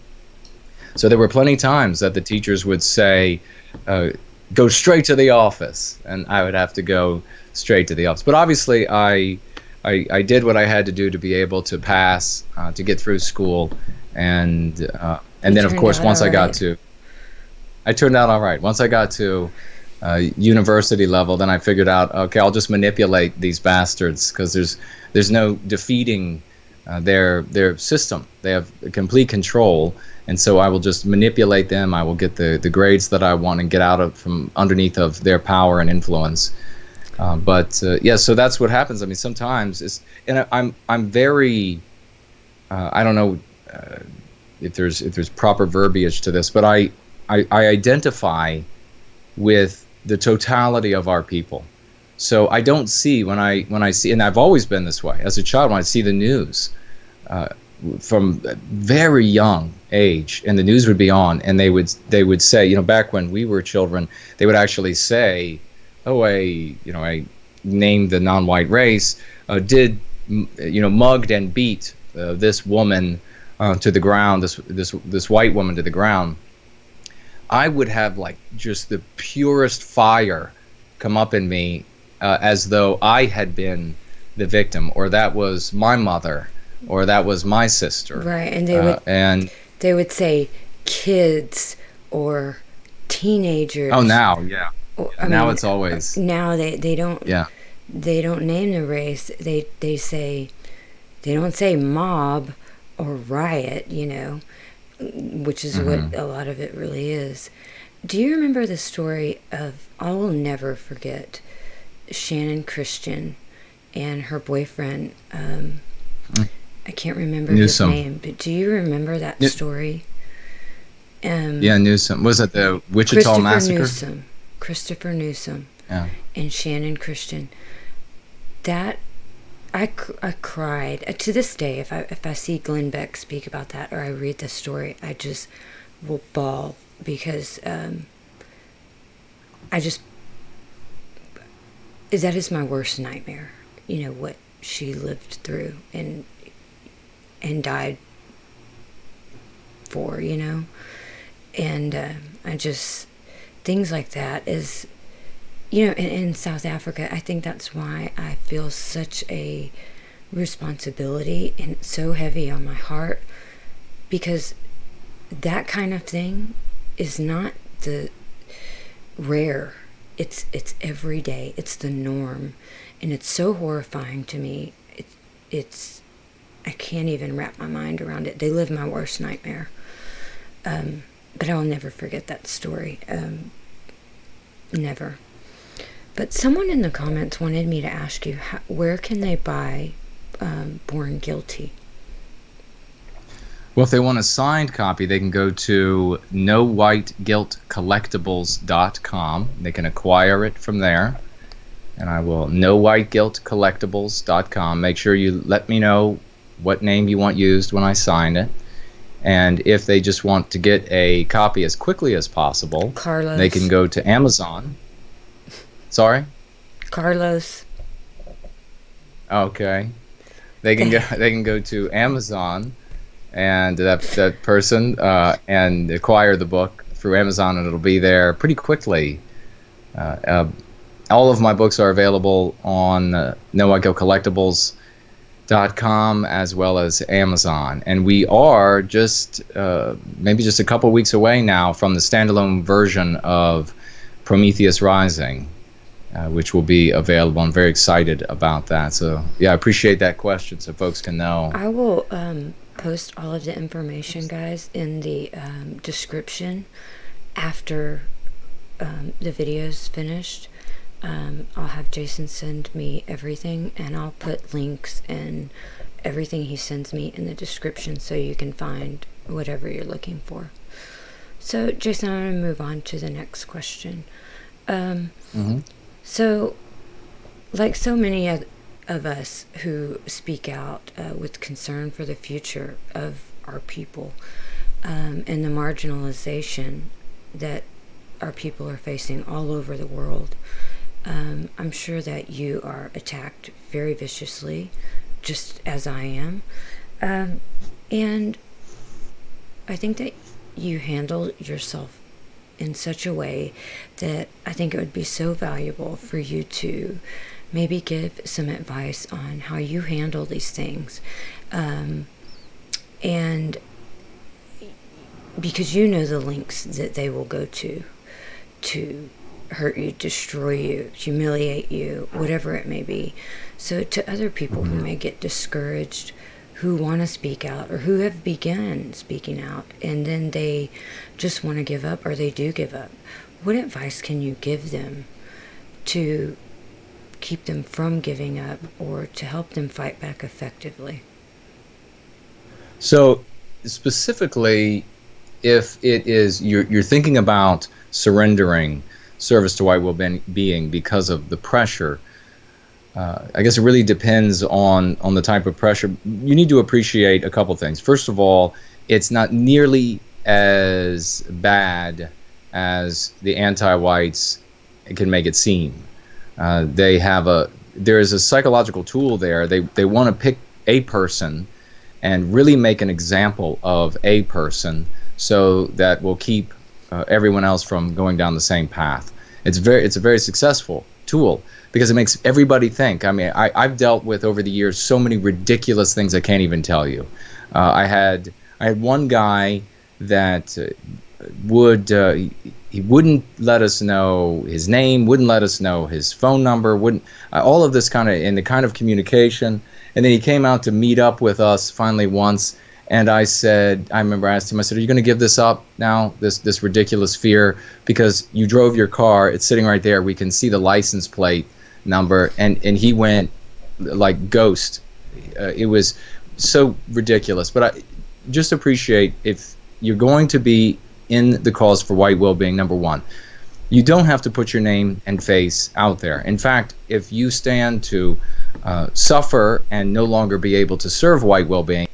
So there were plenty of times that the teachers would say, go straight to the office, and I would have to go straight to the office. But obviously I did what I had to do to be able to pass, to get through school, and then of course once I turned out all right. Once I got to university level, then I figured out, okay, I'll just manipulate these bastards, because there's no defeating their system. They have complete control, and so I will just manipulate them. I will get the grades that I want and get out from underneath of their power and influence. So that's what happens. I mean, sometimes I'm very I don't know if there's proper verbiage to this, but I identify with the totality of our people. So I don't see when I see, and I've always been this way as a child. When I see the news from a very young age, and the news would be on, and they would say, back when we were children, they would actually say, oh, I named the non-white race, mugged and beat this woman to the ground, this white woman to the ground. I would have just the purest fire come up in me, as though I had been the victim, or that was my mother, or that was my sister. Right, and they would say kids or teenagers. Oh, now, yeah. Now it's always. Now they don't. Yeah. They don't name the race. They don't say mob or riot, which is what a lot of it really is. Do you remember the story of, I will never forget, Shannon Christian and her boyfriend? I can't remember Newsom. his name, but do you remember that story? Yeah, Newsom. Was it the Wichita Massacre? Christopher Newsom. Yeah. And Shannon Christian. And Shannon Christian, they were, they were, they were, they were naming the race. They say, they don't say mob or riot, which is what a lot of it really is. Do you remember the story of, I will never forget, Shannon Christian and her boyfriend? I can't remember his name, but do you remember that story? that I cried. To this day, if I see Glenn Beck speak about that or I read the story, I just will bawl because that is my worst nightmare. You know what she lived through and died for. And I just, things like that is, in South Africa, I think that's why I feel such a responsibility and it's so heavy on my heart, because that kind of thing is not the rare. It's every day. It's the norm, and it's so horrifying to me. It's I can't even wrap my mind around it. They live my worst nightmare. But I'll never forget that story. Never. But someone in the comments wanted me to ask you, where can they buy Born Guilty? Well, if they want a signed copy, they can go to nowhiteguiltcollectibles.com. They can acquire it from there. And I will, nowhiteguiltcollectibles.com. Make sure you let me know what name you want used when I sign it. And if they just want to get a copy as quickly as possible, Carlos. They can go to Amazon. Sorry? Carlos. Okay. They can go to Amazon and that person and acquire the book through Amazon, and it'll be there pretty quickly. All of my books are available on nowhiteguiltcollectibles.com as well as Amazon, and we are just maybe just a couple weeks away now from the standalone version of Prometheus Rising, which will be available. I'm very excited about that. So yeah, I appreciate that question, so folks can know. I will post all of the information, guys, in the description after the video's finished. I'll have Jason send me everything, and I'll put links and everything he sends me in the description so you can find whatever you're looking for. So, Jason, I'm going to move on to the next question. So, like so many of us who speak out with concern for the future of our people and the marginalization that our people are facing all over the world, I'm sure that you are attacked very viciously, just as I am. And I think that you handle yourself in such a way that I think it would be so valuable for you to maybe give some advice on how you handle these things. And because you know the links that they will go to hurt you, destroy you, humiliate you, whatever it may be. So to other people who may get discouraged, who want to speak out or who have begun speaking out and then they just want to give up, or they do give up, what advice can you give them to keep them from giving up or to help them fight back effectively? So specifically, if it is you're thinking about surrendering service to white well-being because of the pressure, I guess it really depends on the type of pressure. You need to appreciate a couple things. First of all, it's not nearly as bad as the anti-whites can make it seem. There is a psychological tool there. They want to pick a person and really make an example of a person so that will keep everyone else from going down the same path. It's a very successful tool because it makes everybody think. I mean, I've dealt with over the years so many ridiculous things I can't even tell you. I had one guy that he wouldn't let us know his name, wouldn't let us know his phone number, wouldn't all of this kind of communication. And then he came out to meet up with us finally once, and I remember I asked him, I said, are you going to give this up now, this ridiculous fear? Because you drove your car, it's sitting right there, we can see the license plate number, and he went like ghost. It was so ridiculous. But I just appreciate, if you're going to be in the cause for white well-being, number one, you don't have to put your name and face out there. In fact, if you stand to suffer and no longer be able to serve white well-being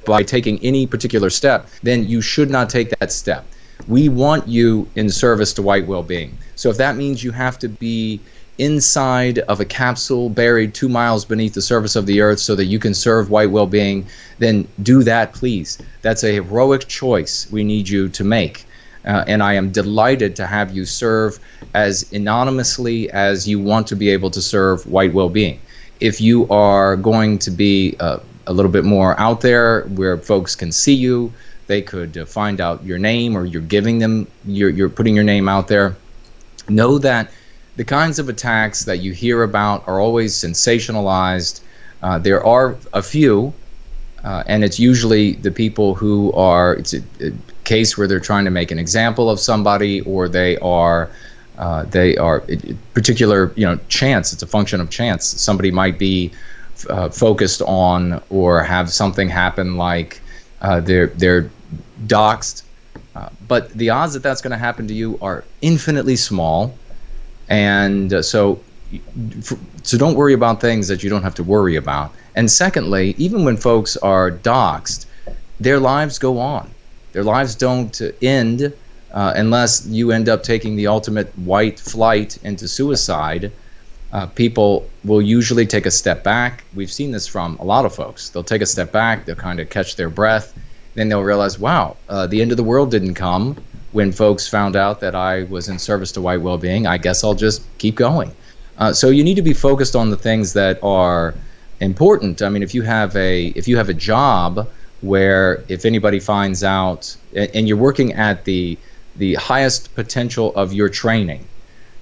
by taking any particular step, then you should not take that step. We want you in service to white well-being. So if that means you have to be inside of a capsule buried 2 miles beneath the surface of the earth so that you can serve white well-being, then do that, please. That's a heroic choice we need you to make. And I am delighted to have you serve as anonymously as you want to be able to serve white well-being. If you are going to be a little bit more out there where folks can see you, they could find out your name, or you're giving them, you're putting your name out there, know that the kinds of attacks that you hear about are always sensationalized. There are a few, and it's usually the people who are, it's a case where they're trying to make an example of somebody, or they are particular, chance. It's a function of chance. Somebody might be focused on or have something happen like they're doxxed, but the odds that that's going to happen to you are infinitely small. And so don't worry about things that you don't have to worry about. And secondly, even when folks are doxxed, their lives go on. Their lives don't end unless you end up taking the ultimate white flight into suicide. People will usually take a step back. We've seen this from a lot of folks. They'll take a step back, they'll kind of catch their breath, then they'll realize, wow, the end of the world didn't come when folks found out that I was in service to white well-being. I guess I'll just keep going. So you need to be focused on the things that are important. I mean, if you have a job where if anybody finds out, and you're working at the highest potential of your training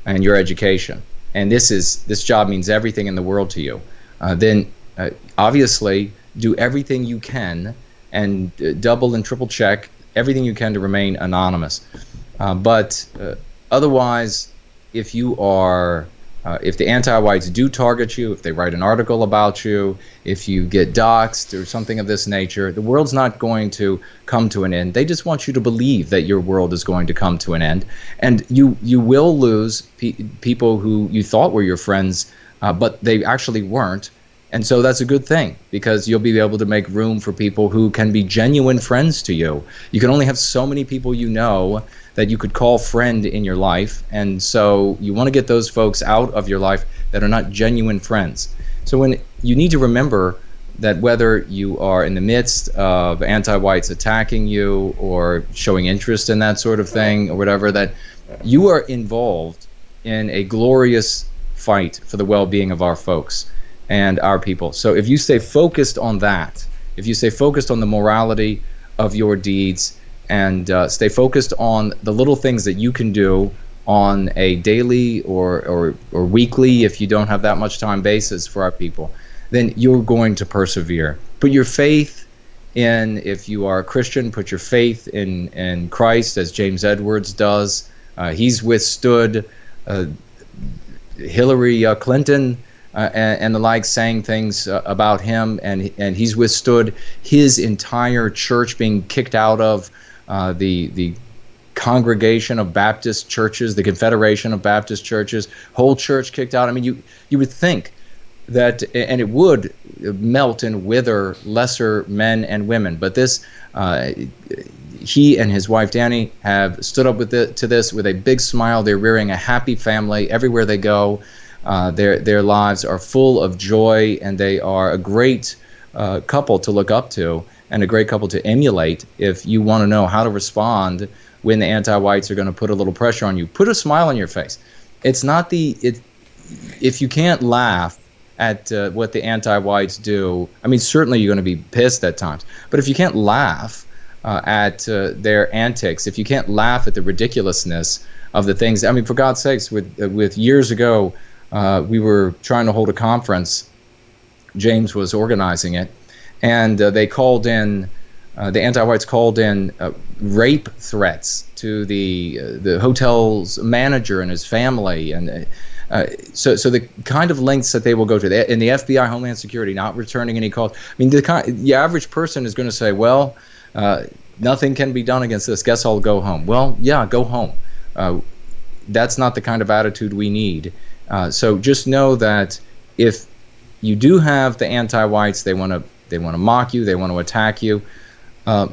and your education, and this job means everything in the world to you, then obviously do everything you can and double and triple check everything you can to remain anonymous. But otherwise, if you are, if the anti-whites do target you, if they write an article about you, if you get doxxed or something of this nature, the world's not going to come to an end. They just want you to believe that your world is going to come to an end. And you will lose people who you thought were your friends, but they actually weren't. And so that's a good thing, because you'll be able to make room for people who can be genuine friends to you. You can only have so many people you know that you could call friend in your life, and so you want to get those folks out of your life that are not genuine friends. So when you need to remember that whether you are in the midst of anti-whites attacking you or showing interest in that sort of thing or whatever, that you are involved in a glorious fight for the well-being of our folks and our people. So if you stay focused on that, if you stay focused on the morality of your deeds, and stay focused on the little things that you can do on a daily or weekly, if you don't have that much time, basis for our people, then you're going to persevere. Put your faith in, if you are a Christian, put your faith in Christ, as James Edwards does. He's withstood Hillary Clinton and the like, saying things about him, and he's withstood his entire church being kicked out of the Congregation of Baptist Churches, the Confederation of Baptist Churches, whole church kicked out. I mean, you would think that, and it would melt and wither lesser men and women, but this, he and his wife Danny have stood up to this with a big smile. They're rearing a happy family everywhere they go. Their lives are full of joy, and they are a great couple to look up to, and a great couple to emulate if you want to know how to respond when the anti-whites are going to put a little pressure on you. Put a smile on your face. It's not if you can't laugh at what the anti-whites do, I mean, certainly you're going to be pissed at times, but if you can't laugh at their antics, if you can't laugh at the ridiculousness of the things, I mean, for God's sakes, with years ago, we were trying to hold a conference. James was organizing it, and they called in, the anti-whites called in rape threats to the hotel's manager and his family, and so the kind of lengths that they will go to. In the FBI, Homeland Security, not returning any calls. I mean, the average person is going to say, well, nothing can be done against this. Guess I'll go home. Well, yeah, go home. That's not the kind of attitude we need. So just know that if you do have the anti-whites, they want to mock you, they want to attack you,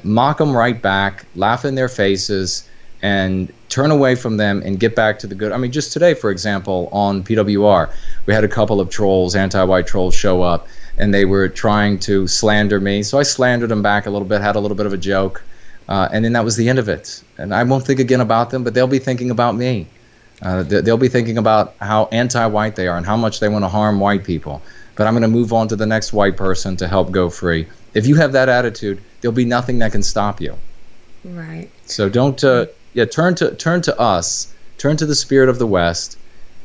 mock them right back, laugh in their faces, and turn away from them and get back to the good. I mean, just today, for example, on PWR, we had a couple of trolls, anti-white trolls, show up, and they were trying to slander me. So I slandered them back a little bit, had a little bit of a joke, and then that was the end of it. And I won't think again about them, but they'll be thinking about me. They'll be thinking about how anti-white they are and how much they want to harm white people. But I'm going to move on to the next white person to help go free. If you have that attitude, there'll be nothing that can stop you. Right. So don't turn to us, turn to the spirit of the West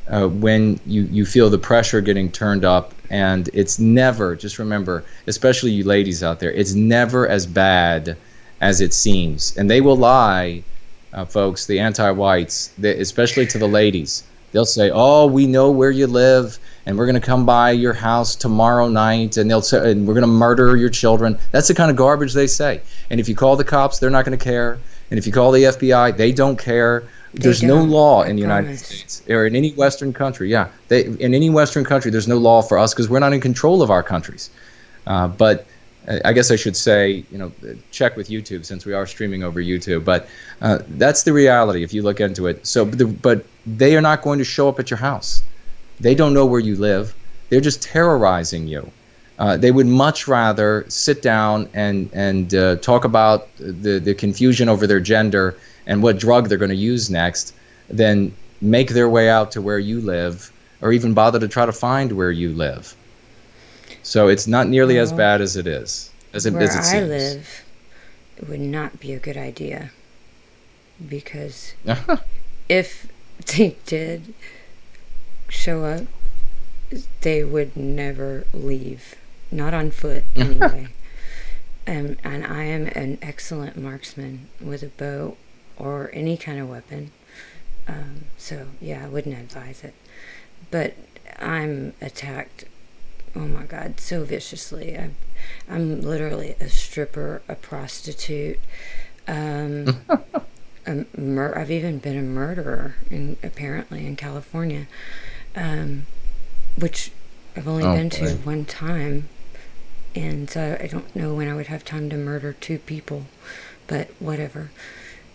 when you feel the pressure getting turned up. And it's never, just remember, especially you ladies out there, it's never as bad as it seems. And they will lie, folks, the anti-whites, especially to the ladies. They'll say, "Oh, we know where you live, and we're going to come by your house tomorrow night, and they'll say, and we're going to murder your children." That's the kind of garbage they say. And if you call the cops, they're not going to care. And if you call the FBI, they don't care. There's no law in the United States or in any Western country. Yeah, in any Western country, there's no law for us because we're not in control of our countries. But I guess I should say, check with YouTube since we are streaming over YouTube. But that's the reality if you look into it. So, but they are not going to show up at your house. They don't know where you live. They're just terrorizing you. They would much rather sit down and talk about the confusion over their gender and what drug they're going to use next than make their way out to where you live or even bother to try to find where you live. So it's not nearly as bad as it is, as it seems. Where I live, it would not be a good idea because if they did show up, they would never leave. Not on foot, anyway. And I am an excellent marksman with a bow or any kind of weapon. So, yeah, I wouldn't advise it. But I'm attacked, oh my God, so viciously. I'm literally a stripper, a prostitute. I've even been a murderer, apparently, in California, which I've only been to one time. And so I don't know when I would have time to murder 2 people, but whatever.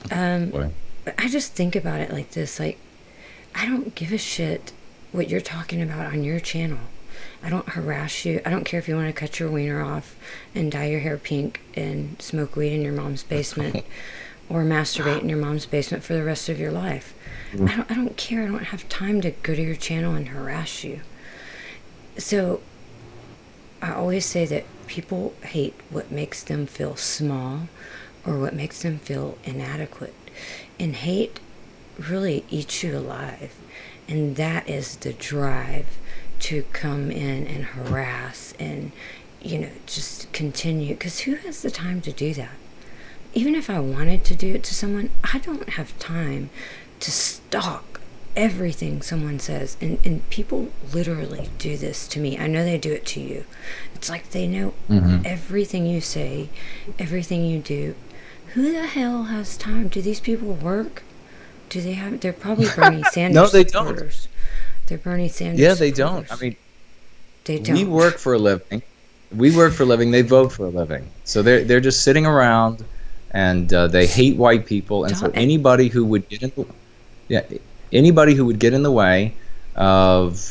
But I just think about it like this, like, I don't give a shit what you're talking about on your channel. I don't harass you. I don't care if you want to cut your wiener off and dye your hair pink and smoke weed in your mom's basement or masturbate in your mom's basement for the rest of your life. I don't care. I don't have time to go to your channel and harass you. So I always say that people hate what makes them feel small or what makes them feel inadequate. And hate really eats you alive. And that is the drive to come in and harass and, just continue. Because who has the time to do that? Even if I wanted to do it to someone, I don't have time to stalk everything someone says. And people literally do this to me. I know they do it to you. It's like they know everything you say, everything you do. Who the hell has time? Do these people work? Do they have? They're probably Bernie Sanders No, they supporters. don't. They're Bernie Sanders Yeah, they supporters. don't. I mean, they don't. We work for a living. We work for a living. They vote for a living. So they're just sitting around, and they hate white people. And so anybody who would get in the way of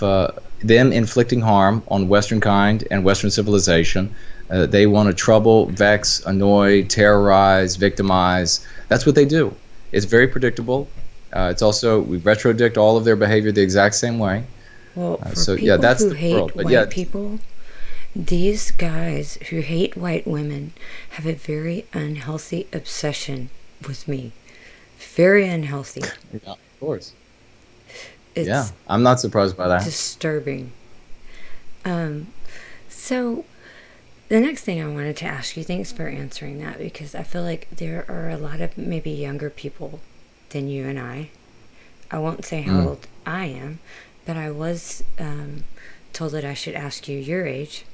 them inflicting harm on Western kind and Western civilization, they want to trouble, vex, annoy, terrorize, victimize. That's what they do. It's very predictable. It's also, we retrodict all of their behavior the exact same way. Well, for people that's who the hate world. But white people, these guys who hate white women have a very unhealthy obsession with me. Very unhealthy. Yeah, of course. It's I'm not surprised by that. disturbing. So the next thing I wanted to ask you, thanks for answering that, because I feel like there are a lot of maybe younger people than you and I. I won't say how old I am, but I was told that I should ask you your age.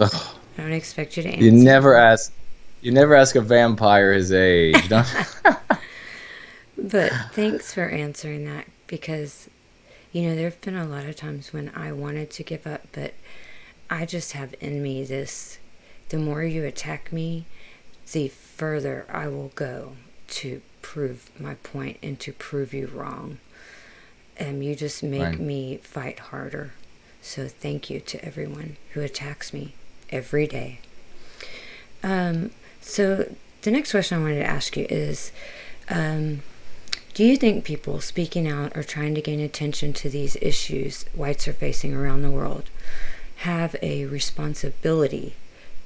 I don't expect you to answer. You never ask a vampire his age, don't you? But thanks for answering that, because There have been a lot of times when I wanted to give up, but I just have in me this: the more you attack me, the further I will go to prove my point and to prove you wrong. And you just make me fight harder. So thank you to everyone who attacks me every day. So the next question I wanted to ask you is, do you think people speaking out or trying to gain attention to these issues whites are facing around the world have a responsibility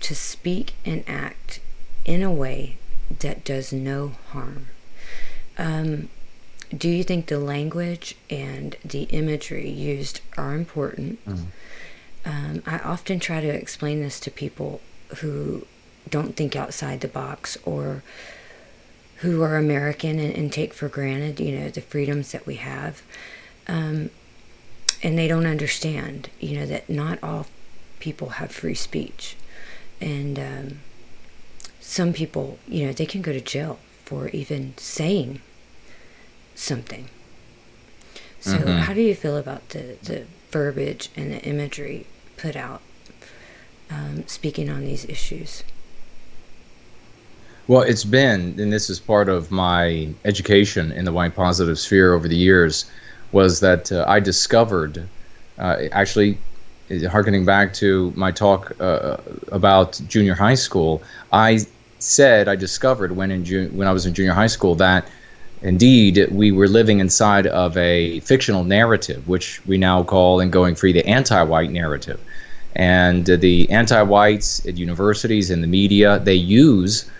to speak and act in a way that does no harm? Do you think the language and the imagery used are important? I often try to explain this to people who don't think outside the box, or who are American and take for granted, the freedoms that we have. And they don't understand, that not all people have free speech. And some people, they can go to jail for even saying something. So how do you feel about the verbiage and the imagery put out speaking on these issues? Well, it's been, and this is part of my education in the white positive sphere over the years, was that I discovered, actually, harkening back to my talk about junior high school, I discovered when I was in junior high school that indeed we were living inside of a fictional narrative, which we now call, in Going Free, the anti-white narrative. And the anti-whites at universities and the media, they use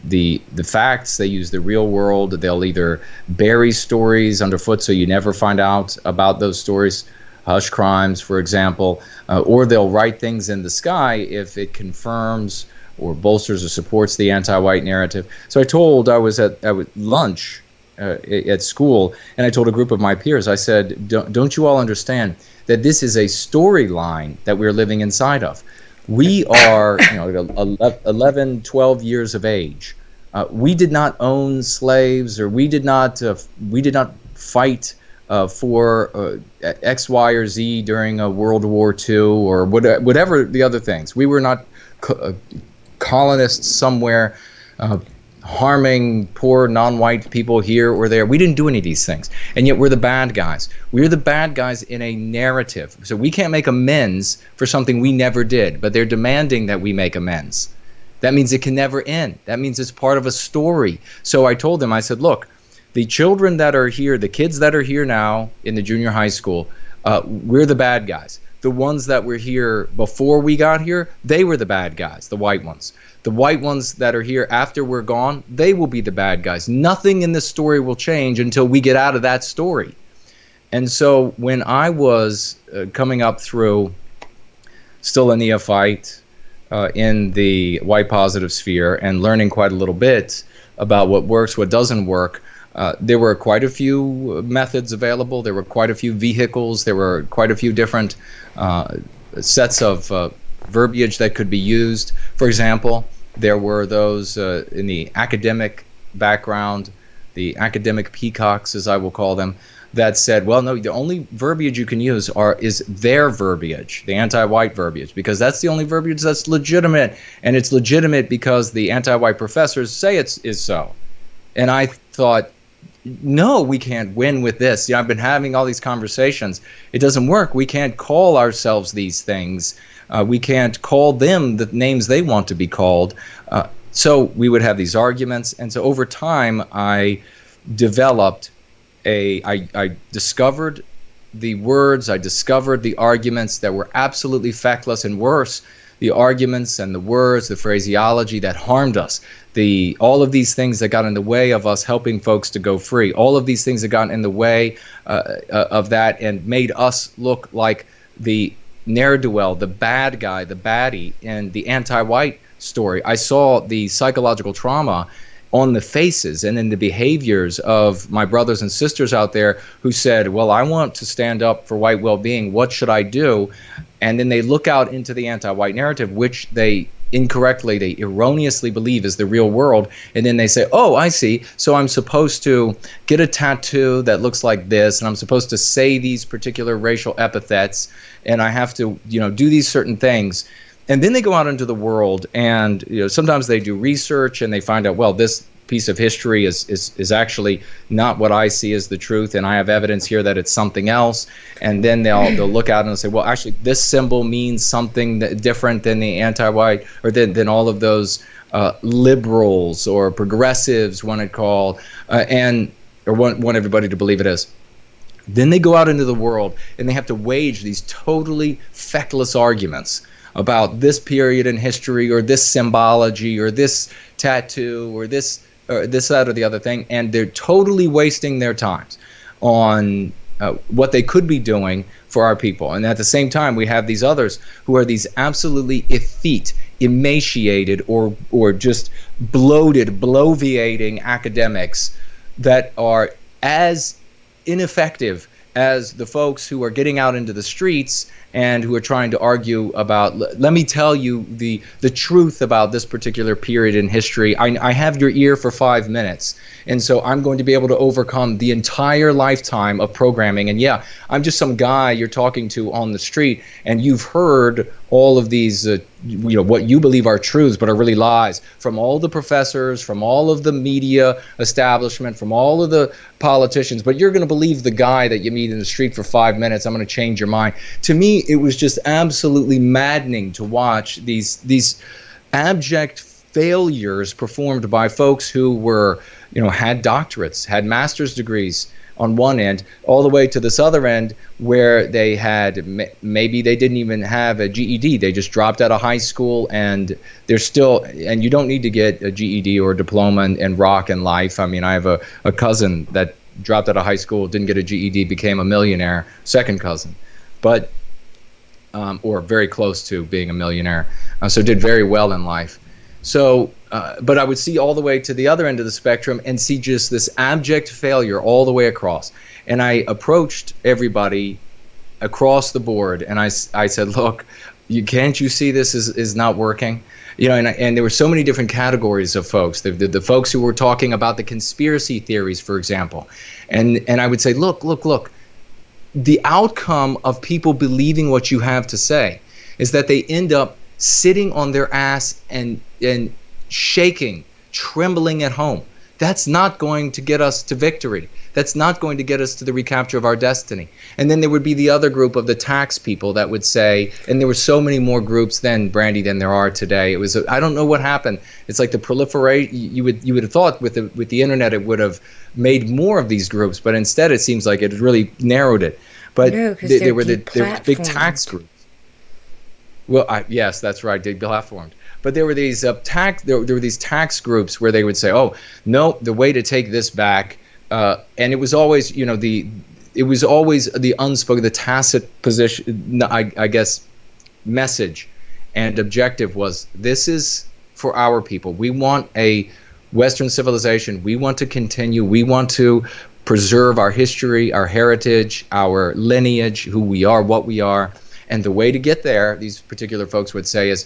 the facts, they use the real world. They'll either bury stories underfoot so you never find out about those stories, hush crimes, for example, or they'll write things in the sky if it confirms or bolsters or supports the anti-white narrative. So I was at lunch at school, and I told a group of my peers, I said, don't you all understand that this is a storyline that we're living inside of? We are 11, 12 years of age. We did not own slaves, or we did not fight for X, Y, or Z during World War II, or whatever the other things. We were not colonists somewhere harming poor non-white people here or there. We didn't do any of these things, and yet we're the bad guys. We're the bad guys in a narrative. So we can't make amends for something we never did, but they're demanding that we make amends. That means it can never end. That means it's part of a story. So I told them, I said, look, the children that are here, the kids that are here now in the junior high school, we're the bad guys. The ones that were here before we got here, they were the bad guys, the white ones. The white ones that are here after we're gone, they will be the bad guys. Nothing in this story will change until we get out of that story. And so when I was coming up through, still a neophyte in the white positive sphere, and learning quite a little bit about what works, what doesn't work, there were quite a few methods available. There were quite a few vehicles. There were quite a few different sets of verbiage that could be used. For example, there were those in the academic background, the academic peacocks, as I will call them, that said, well, no, the only verbiage you can use is their verbiage, the anti-white verbiage, because that's the only verbiage that's legitimate, and it's legitimate because the anti-white professors say it is so. And I thought, no, we can't win with this. I've been having all these conversations. It doesn't work. We can't call ourselves these things. We can't call them the names they want to be called. So we would have these arguments. And so over time, I developed I discovered the words, I discovered the arguments that were absolutely feckless, and worse, the arguments and the words, the phraseology that harmed us, all of these things that got in the way of us helping folks to go free, all of these things that got in the way of that and made us look like the ne'er-do-well, the bad guy, the baddie in the anti-white story. I saw the psychological trauma on the faces and in the behaviors of my brothers and sisters out there who said, well, I want to stand up for white well-being. What should I do? And then they look out into the anti-white narrative, which they incorrectly, they erroneously believe is the real world. And then they say, oh, I see. So I'm supposed to get a tattoo that looks like this, and I'm supposed to say these particular racial epithets, and I have to, do these certain things. And then they go out into the world, and sometimes they do research and they find out, well, this piece of history is actually not what I see as the truth, and I have evidence here that it's something else. And then they'll look out and they'll say, well, actually, this symbol means something different than the anti-white, or than all of those liberals or progressives want it called, or want everybody to believe it is. Then they go out into the world and they have to wage these totally feckless arguments about this period in history, or this symbology, or this tattoo, or this, that, or the other thing, and they're totally wasting their times on what they could be doing for our people. And at the same time, we have these others who are these absolutely effete, emaciated, or just bloated, bloviating academics that are as ineffective as the folks who are getting out into the streets and who are trying to argue about, let me tell you the truth about this particular period in history. I have your ear for 5 minutes, and so I'm going to be able to overcome the entire lifetime of programming. And yeah, I'm just some guy you're talking to on the street, and you've heard all of these, what you believe are truths, but are really lies, from all the professors, from all of the media establishment, from all of the politicians. But you're going to believe the guy that you meet in the street for 5 minutes. I'm going to change your mind. To me, it was just absolutely maddening to watch these abject failures performed by folks who were, had doctorates, had master's degrees on one end, all the way to this other end where they had, maybe they didn't even have a GED. They just dropped out of high school, and they're still, and you don't need to get a GED or a diploma and rock in life. I mean, I have a cousin that dropped out of high school, didn't get a GED, became a millionaire, second cousin, but or very close to being a millionaire, so did very well in life. So, but I would see all the way to the other end of the spectrum and see just this abject failure all the way across. And I approached everybody across the board, and I said, look, can't you see this is not working? And there were so many different categories of folks. The folks who were talking about the conspiracy theories, for example. And I would say, look. The outcome of people believing what you have to say is that they end up sitting on their ass and shaking, trembling at home. That's not going to get us to victory. That's not going to get us to the recapture of our destiny. And then there would be the other group of the tax people that would say, and there were so many more groups then, Brandy, than there are today. It was, I don't know what happened. It's like the proliferate. You would have thought with the internet it would have made more of these groups, but instead it seems like it really narrowed it. But there were the big tax groups. Well, yes, that's right. They platformed. But there were these there were these tax groups where they would say, "Oh, no, the way to take this back," and it was always, it was always the unspoken, the tacit position, I guess, message and objective was, this is for our people. We want a Western civilization. We want to continue. We want to preserve our history, our heritage, our lineage, who we are, what we are. And the way to get there, these particular folks would say, is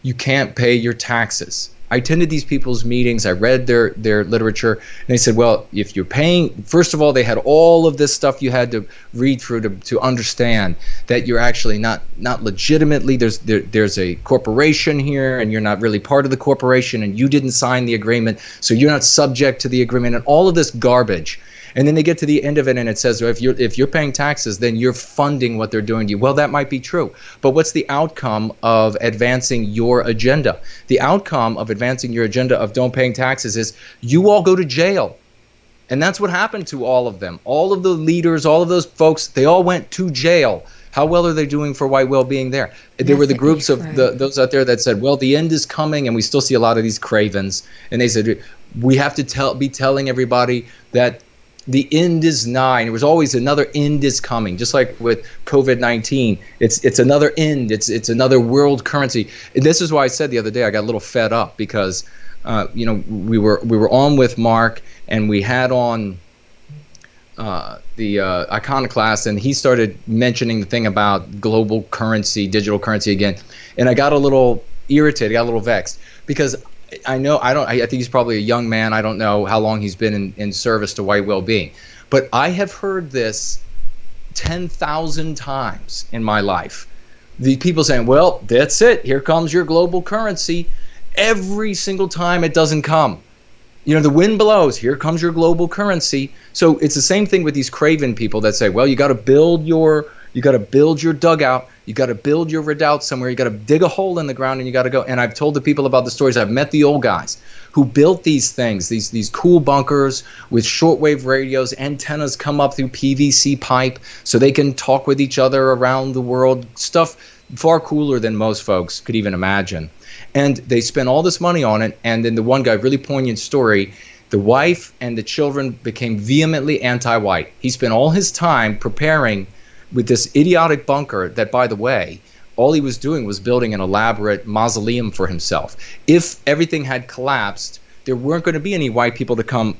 you can't pay your taxes. I attended these people's meetings. I read their literature, and they said, well, if you're paying, first of all, they had all of this stuff you had to read through to understand that you're actually not legitimately, there's a corporation here, and you're not really part of the corporation, and you didn't sign the agreement, so you're not subject to the agreement, and all of this garbage. And then they get to the end of it, and it says, well, if you're paying taxes, then you're funding what they're doing to you. Well, that might be true. But what's the outcome of advancing your agenda? The outcome of advancing your agenda of don't paying taxes is you all go to jail. And that's what happened to all of them. All of the leaders, all of those folks, they all went to jail. How well are they doing for white well-being there? There were the groups of those out there that said, well, the end is coming, and we still see a lot of these cravens. And they said, we have to be telling everybody that the end is nigh. And it was always another end is coming, just like with COVID-19. It's another end. It's another world currency. And this is why I said the other day I got a little fed up because we were on with Mark, and we had on the iconoclast, and he started mentioning the thing about global currency, digital currency again. And I got a little irritated, got a little vexed, because I think he's probably a young man. I don't know how long he's been in service to white well-being, but I have heard this 10,000 times in my life. The people saying, well, that's it, here comes your global currency. Every single time it doesn't come. The wind blows, here comes your global currency. So it's the same thing with these craven people that say, well, you got to build your dugout, you got to build your redoubt somewhere, you got to dig a hole in the ground, and you got to go. And I've told the people about the stories. I've met the old guys who built these things, these cool bunkers with shortwave radios, antennas come up through PVC pipe so they can talk with each other around the world, stuff far cooler than most folks could even imagine. And they spent all this money on it, and then the one guy, really poignant story, the wife and the children became vehemently anti-white. He spent all his time preparing with this idiotic bunker that, by the way, all he was doing was building an elaborate mausoleum for himself. If everything had collapsed, there weren't going to be any white people to come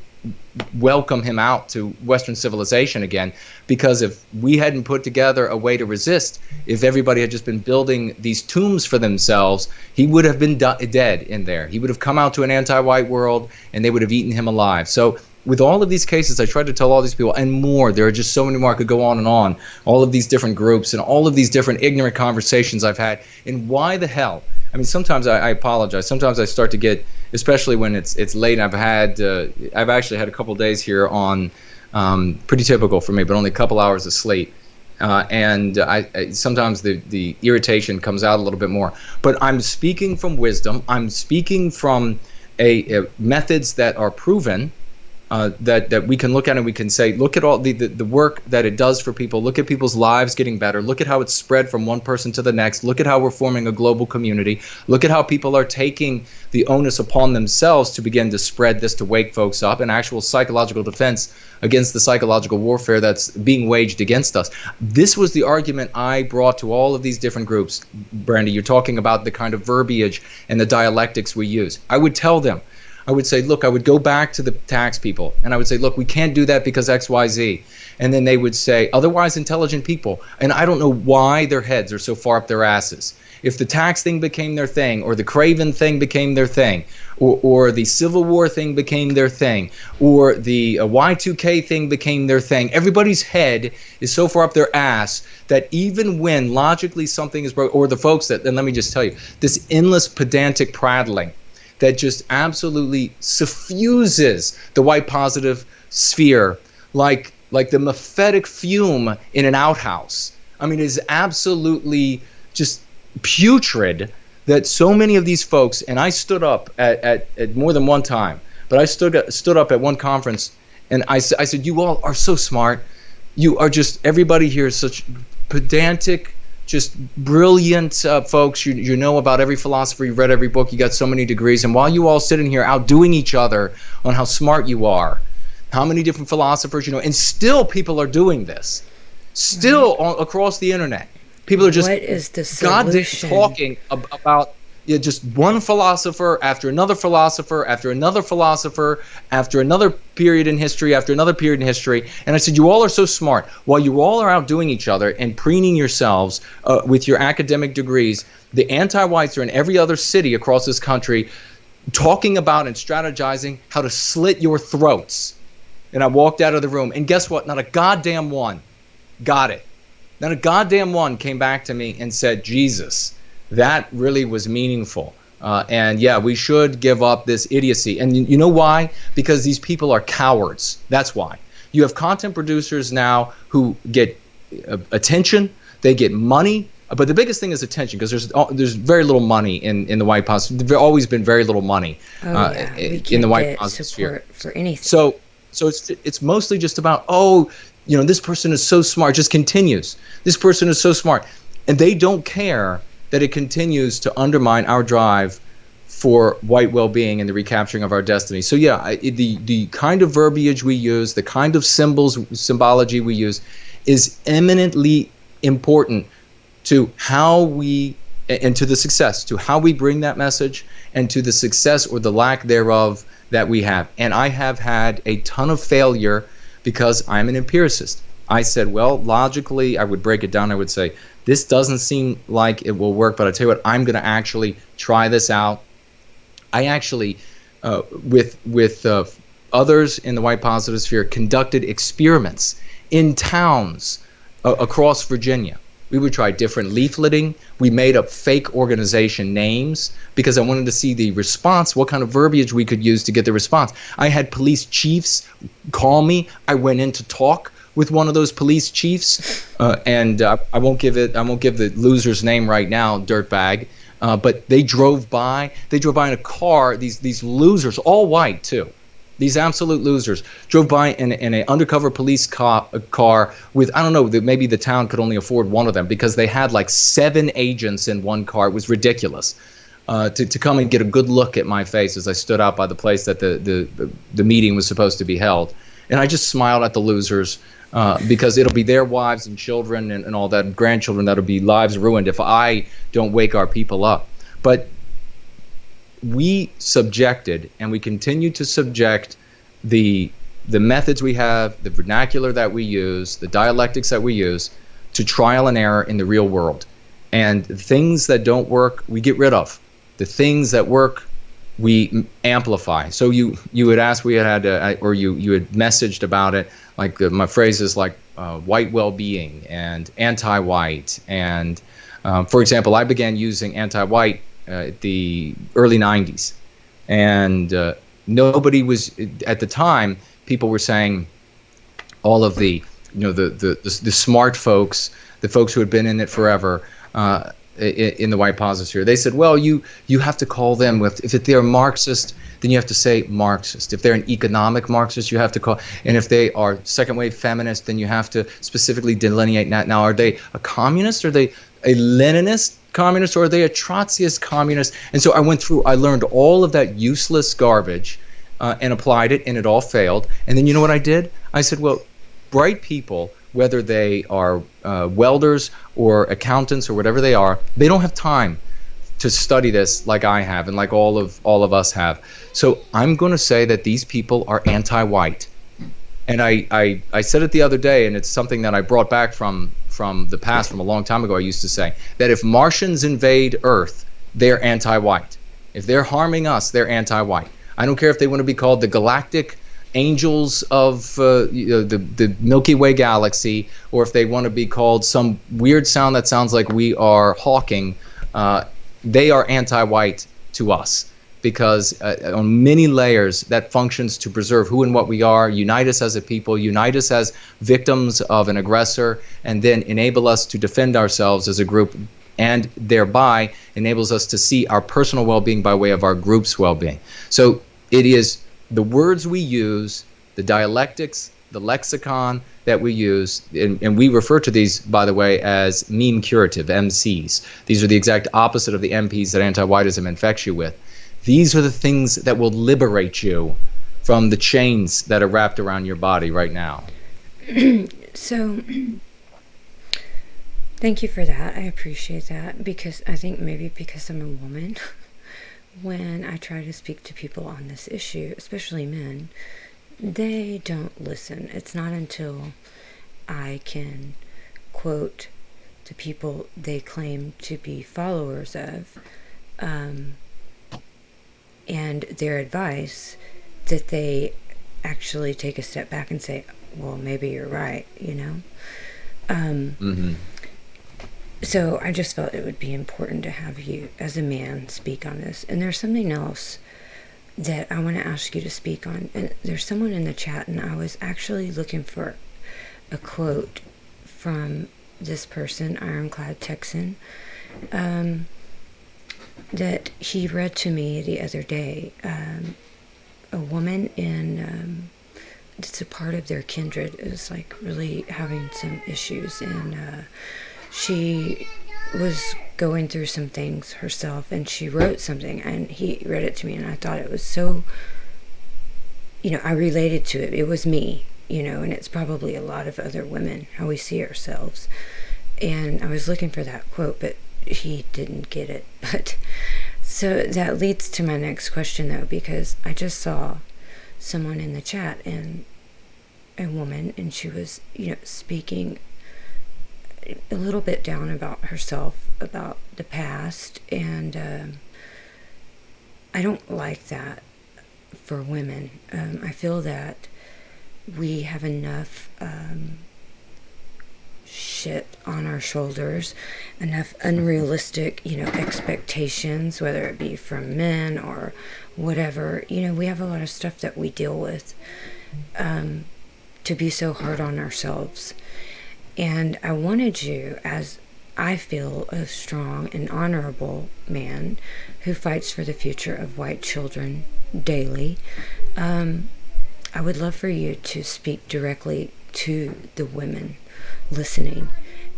welcome him out to Western civilization again, because if we hadn't put together a way to resist, if everybody had just been building these tombs for themselves, he would have been dead in there. He would have come out to an anti-white world, and they would have eaten him alive. So with all of these cases, I tried to tell all these people, and more, there are just so many more. I could go on and on, all of these different groups and all of these different ignorant conversations I've had. And why the hell? I mean, sometimes I apologize. Sometimes I start to get, especially when it's late. I've actually had a couple days here on, pretty typical for me, but only a couple hours of sleep. And sometimes the irritation comes out a little bit more. But I'm speaking from wisdom. I'm speaking from methods that are proven, that we can look at and we can say, look at all the work that it does for people. Look at people's lives getting better. Look at how it's spread from one person to the next. Look at how we're forming a global community. Look at how people are taking the onus upon themselves to begin to spread this, to wake folks up, and actual psychological defense against the psychological warfare that's being waged against us. This was the argument I brought to all of these different groups. Brandy, you're talking about the kind of verbiage and the dialectics we use. I would tell them, I would say, look, I would go back to the tax people and I would say, look, we can't do that because X, Y, Z. And then they would say, otherwise intelligent people. And I don't know why their heads are so far up their asses. If the tax thing became their thing, or the Craven thing became their thing, or the Civil War thing became their thing, or the Y2K thing became their thing, everybody's head is so far up their ass that even when logically something is broken, or the folks that, and let me just tell you, this endless pedantic prattling that just absolutely suffuses the white positive sphere like the mephitic fume in an outhouse. I mean, it is absolutely just putrid that so many of these folks, and I stood up at more than one time, but I stood up at one conference and I said, you all are so smart. You are just, everybody here is such pedantic, just brilliant folks. You know about every philosopher, you've read every book, you got so many degrees, and while you all sitting here outdoing each other on how smart you are, how many different philosophers you know, and still people are doing this. Still across the internet. People are just what is the solution? talking about just one philosopher after another philosopher after another philosopher after another period in history after another period in history. And I said, you all are so smart. While you all are outdoing each other and preening yourselves with your academic degrees, the anti-whites are in every other city across this country talking about and strategizing how to slit your throats. And I walked out of the room, and guess what? Not a goddamn one got it. Not a goddamn one came back to me and said, Jesus, that really was meaningful. And yeah, we should give up this idiocy. And you know why? Because these people are cowards. That's why. You have content producers now who get attention, they get money, but the biggest thing is attention, because there's very little money in the white positive. There's always been very little money in the white positive sphere for anything. So it's mostly just about, this person is so smart, just continues. This person is so smart. And they don't care that it continues to undermine our drive for white well-being and the recapturing of our destiny. So yeah, the kind of verbiage we use, the kind of symbology we use is eminently important to how we, and to the success, to how we bring that message, and to the success or the lack thereof that we have. And I have had a ton of failure because I'm an empiricist. I said, well, logically, I would break it down. I would say, this doesn't seem like it will work, but I tell you what, I'm going to actually try this out. I actually, with others in the white positive sphere, conducted experiments in towns across Virginia. We would try different leafleting. We made up fake organization names because I wanted to see the response, what kind of verbiage we could use to get the response. I had police chiefs call me. I went in to talk with one of those police chiefs, and I won't give the loser's name right now, dirtbag. But they drove by. They drove by in a car. These losers, all white too. These absolute losers drove by in an undercover police car with, I don't know, maybe the town could only afford one of them because they had like 7 agents in one car. It was ridiculous. To come and get a good look at my face as I stood out by the place that the meeting was supposed to be held. And I just smiled at the losers because it'll be their wives and children and all that, grandchildren, that'll be lives ruined if I don't wake our people up. But we subjected, and we continue to subject the methods we have, the vernacular that we use, the dialectics that we use, to trial and error in the real world. And the things that don't work, we get rid of. The things that work, we amplify. So you had asked, you had messaged about it, like my phrases like white well-being and anti-white. And for example, I began using anti-white at the early 90s, and nobody was, at the time, people were saying, all of the smart folks, the folks who had been in it forever, in the white positive sphere, they said, well, you have to call them, if they're Marxist, then you have to say Marxist. If they're an economic Marxist, you have to call, and if they are second wave feminist, then you have to specifically delineate that. Now, are they a communist? Are they a Leninist communist, or are they a Trotskyist communist? And so I went through, I learned all of that useless garbage and applied it, and it all failed. And then you know what I did? I said, well, bright people, whether they are welders or accountants or whatever they are, they don't have time to study this like I have and like all of us have. So I'm going to say that these people are anti-white. And I said it the other day, and it's something that I brought back from the past, from a long time ago. I used to say that if Martians invade Earth, they're anti-white. If they're harming us, they're anti-white. I don't care if they want to be called the galactic angels of the Milky Way galaxy, or if they want to be called some weird sound that sounds like we are hawking. They are anti-white to us, because on many layers that functions to preserve who and what we are, unite us as a people, unite us as victims of an aggressor, and then enable us to defend ourselves as a group, and thereby enables us to see our personal well-being by way of our group's well-being. So it is the words we use, the dialectics, the lexicon that we use, and we refer to these, by the way, as meme curative, MCs. These are the exact opposite of the MPs that anti-whiteism infects you with. These are the things that will liberate you from the chains that are wrapped around your body right now. So, thank you for that. I appreciate that, because I think maybe because I'm a woman, when I try to speak to people on this issue, especially men, they don't listen. It's not until I can quote the people they claim to be followers of, and their advice, that they actually take a step back and say, well, maybe you're right, you know? So I just felt it would be important to have you, as a man, speak on this. And there's something else that I want to ask you to speak on. And there's someone in the chat, and I was actually looking for a quote from this person, Ironclad Texan, that he read to me the other day. A woman in, it's a part of their kindred, is like really having some issues, and she was going through some things herself, and she wrote something, and he read it to me, and I thought it was so, I related to it. It was me, and it's probably a lot of other women, how we see ourselves. And I was looking for that quote, but he didn't get it. But so that leads to my next question, though, because I just saw someone in the chat, and a woman, and she was, speaking a little bit down about herself, about the past, and I don't like that for women. I feel that we have enough shit on our shoulders, enough unrealistic, expectations, whether it be from men or whatever. We have a lot of stuff that we deal with, to be so hard on ourselves. And I wanted you, as I feel a strong and honorable man who fights for the future of white children daily, I would love for you to speak directly to the women listening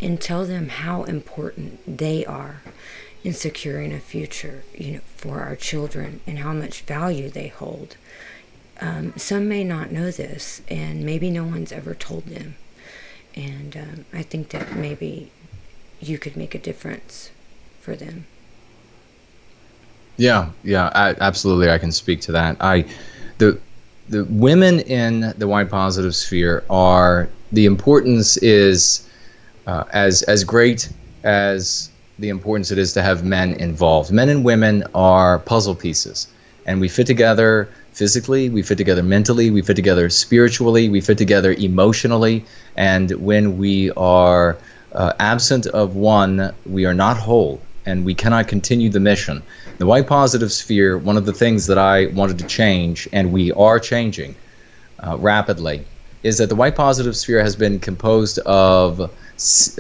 and tell them how important they are in securing a future, for our children, and how much value they hold. Some may not know this, and maybe no one's ever told them. And I think that maybe you could make a difference for them. Yeah, absolutely. I can speak to that. The women in the white positive sphere are, the importance is as great as the importance it is to have men involved. Men and women are puzzle pieces, and we fit together physically, we fit together mentally, we fit together spiritually, we fit together emotionally, and when we are absent of one, we are not whole, and we cannot continue the mission. The white positive sphere, one of the things that I wanted to change, and we are changing rapidly, is that the white positive sphere has been composed of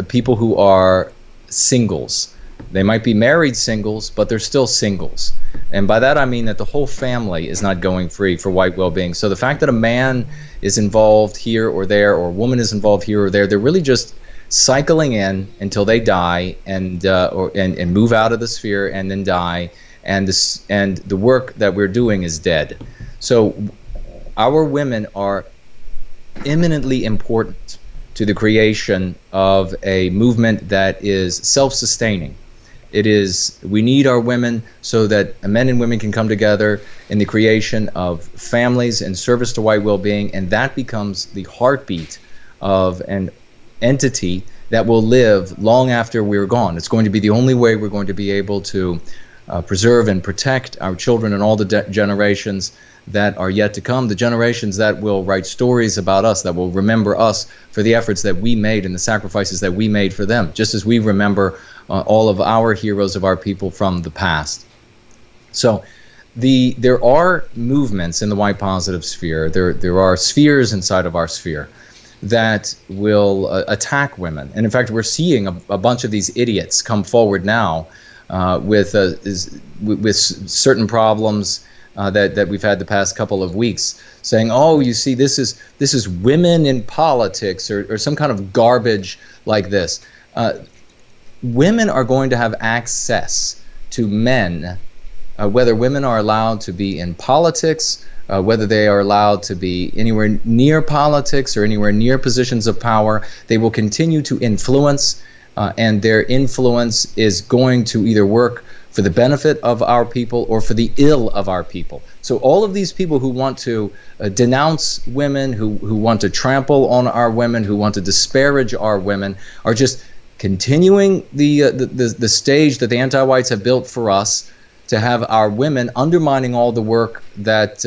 people who are singles. They might be married singles, but they're still singles. And by that I mean that the whole family is not going free for white well-being. So the fact that a man is involved here or there, or a woman is involved here or there, they're really just cycling in until they die and move out of the sphere and then die, and the work that we're doing is dead. So our women are eminently important to the creation of a movement that is self-sustaining. We need our women so that men and women can come together in the creation of families in service to white well-being, and that becomes the heartbeat of an entity that will live long after we're gone. It's going to be the only way we're going to be able to preserve and protect our children and all the generations that are yet to come, the generations that will write stories about us, that will remember us for the efforts that we made and the sacrifices that we made for them, just as we remember all of our heroes of our people from the past. So there are movements in the white positive sphere, there are spheres inside of our sphere that will attack women. And in fact, we're seeing a bunch of these idiots come forward now with certain problems that we've had the past couple of weeks, saying, "Oh, you see, this is women in politics," or some kind of garbage like this. Women are going to have access to men, whether women are allowed to be in politics, whether they are allowed to be anywhere near politics or anywhere near positions of power. They will continue to influence, and their influence is going to either work for the benefit of our people or for the ill of our people. So all of these people who want to denounce women, who want to trample on our women, who want to disparage our women, are just continuing the stage that the anti-whites have built for us, to have our women undermining all the work that